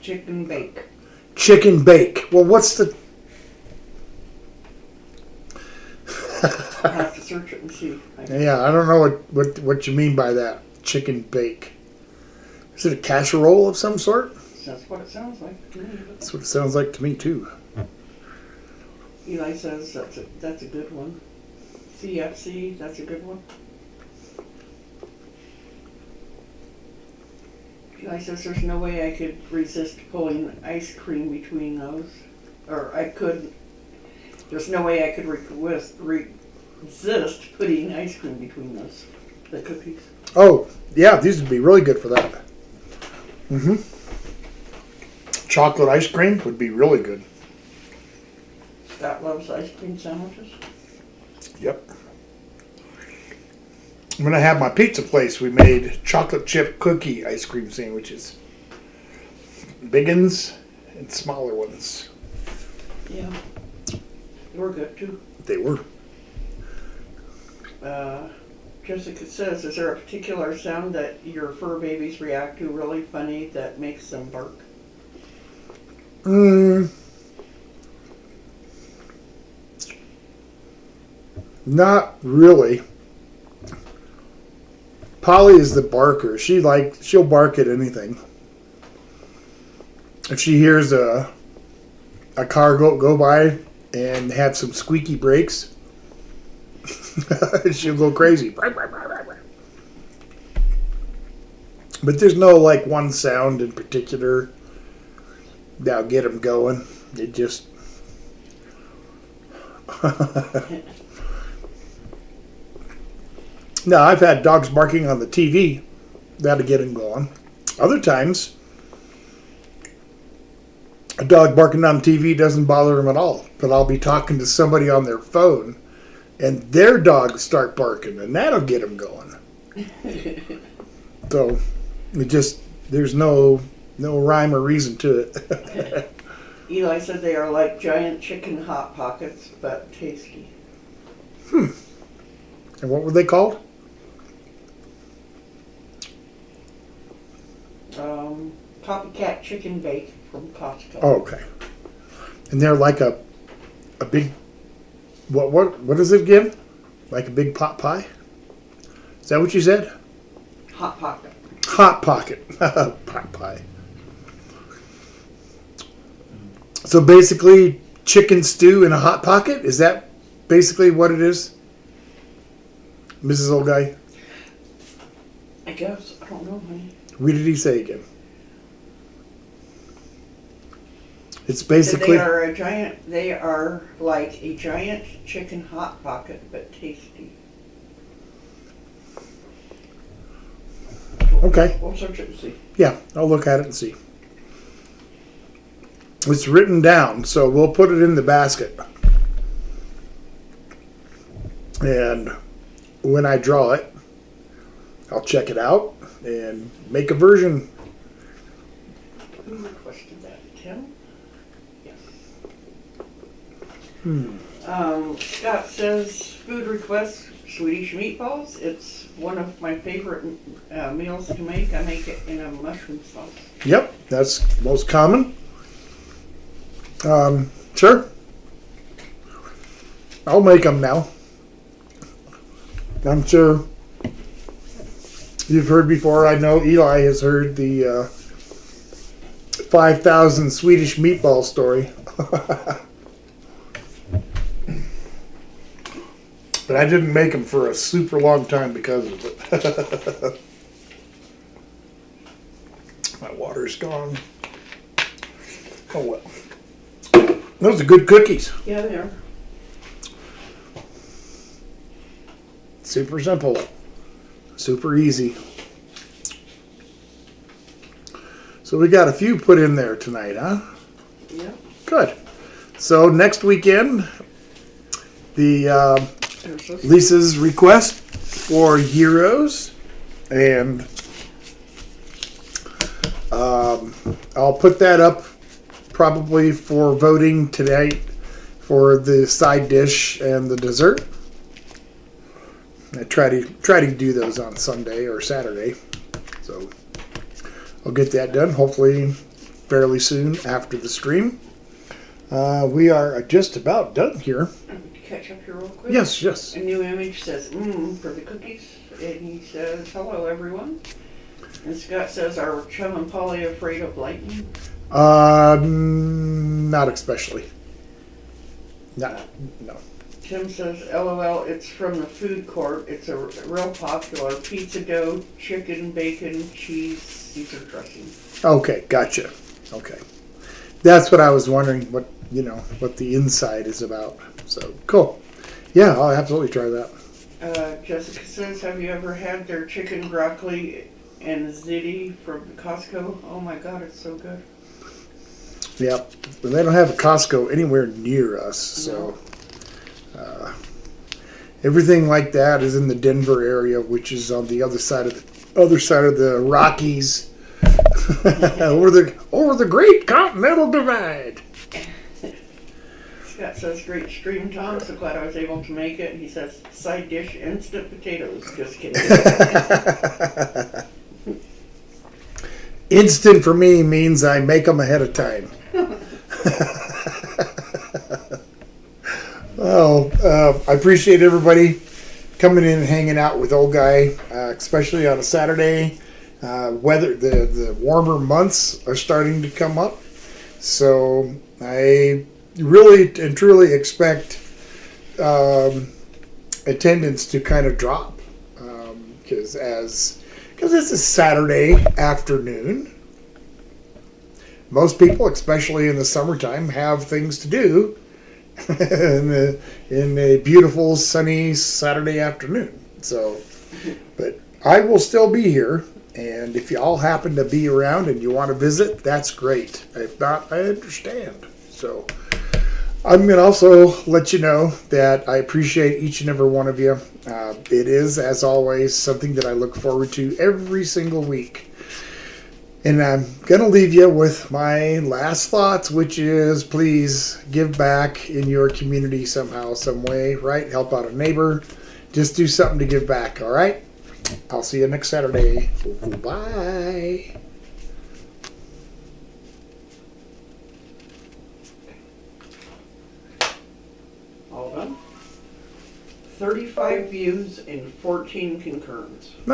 Chicken bake. Chicken bake. Well, what's the... I'll have to search it and see. Yeah, I don't know what you mean by that. Chicken bake. Is it a casserole of some sort? That's what it sounds like. That's what it sounds like to me, too. Eli says that's a good one. CFC, that's a good one. Eli says there's no way I could resist pulling ice cream between those. Or I could. There's no way I could resist putting ice cream between those. The cookies. Oh, yeah, these would be really good for that. Mm-hmm. Chocolate ice cream would be really good. Scott loves ice cream sandwiches. Yep. I'm going to have my pizza place. We made chocolate chip cookie ice cream sandwiches. Big ones and smaller ones. Yeah. They were good too. They were. Jessica says, is there a particular sound that your fur babies react to really funny that makes them bark? Not really. Polly is the barker. She'll bark at anything. If she hears a car go by and have some squeaky brakes, she'll go crazy. But there's no like one sound in particular that'll get them going. It just No, I've had dogs barking on the TV. That'll get them going. Other times, a dog barking on TV doesn't bother them at all. But I'll be talking to somebody on their phone, and their dog start barking, and that'll get them going. So, there's no rhyme or reason to it. Eli said they are like giant chicken hot pockets, but tasty. And what were they called? Copycat chicken bake from Costco. Oh, okay. And they're like a big, what is it again? Like a big pot pie? Is that what you said? Hot pocket. Hot pocket. Pot pie. So basically, chicken stew in a hot pocket? Is that basically what it is? Mrs. Old Guy? I guess. I don't know, honey. What did he say again? It's basically... They are like a giant chicken hot pocket, but tasty. Okay. We'll search it and see. Yeah, I'll look at it and see. It's written down, so we'll put it in the basket. And when I draw it, I'll check it out and make a version. Who requested that? Tim? Yes. Scott says, food request, Swedish meatballs. It's one of my favorite meals to make. I make it in a mushroom sauce. Yep, that's most common. Sure. I'll make them now. I'm sure you've heard before. I know Eli has heard the 5,000 Swedish meatball story. But I didn't make them for a super long time because of it. My water's gone. Oh well. Those are good cookies. Yeah, they are. Super simple. Super easy. So we got a few put in there tonight, huh? Yeah. Good. So next weekend, the Lisa's request for gyros, and I'll put that up probably for voting tonight for the side dish and the dessert. I try to do those on Sunday or Saturday, so I'll get that done hopefully fairly soon after the stream. We are just about done here. Catch up here real quick. Yes. A new image says for the cookies, and he says hello everyone. And Scott says, are Chum and Polly afraid of lightning? Not especially. No. Tim says, LOL, it's from the food court. It's a real popular pizza dough, chicken, bacon, cheese, Caesar dressing. Okay, gotcha. Okay. That's what I was wondering, what the inside is about. So, cool. Yeah, I'll absolutely try that. Jessica says, have you ever had their chicken broccoli and ziti from Costco? Oh my God, it's so good. Yeah, but they don't have a Costco anywhere near us, so everything like that is in the Denver area, which is on the other side of the Rockies, over the Great Continental Divide. Scott says, great stream, Tom. So glad I was able to make it. He says, side dish, instant potatoes. Just kidding. Instant for me means I make them ahead of time. Oh, I appreciate everybody coming in and hanging out with old guy, especially on a Saturday. The warmer months are starting to come up, so I really and truly expect attendance to kind of drop because it's a Saturday afternoon. Most people, especially in the summertime, have things to do in a beautiful sunny Saturday afternoon. So, but I will still be here, and if you all happen to be around and you want to visit, that's great. If not, I understand. So I'm going to also let you know that I appreciate each and every one of you. It is, as always, something that I look forward to every single week. And I'm going to leave you with my last thoughts, which is please give back in your community somehow, some way, right? Help out a neighbor. Just do something to give back, all right? I'll see you next Saturday. Bye. All done. 35 views and 14 concurrents. Nice.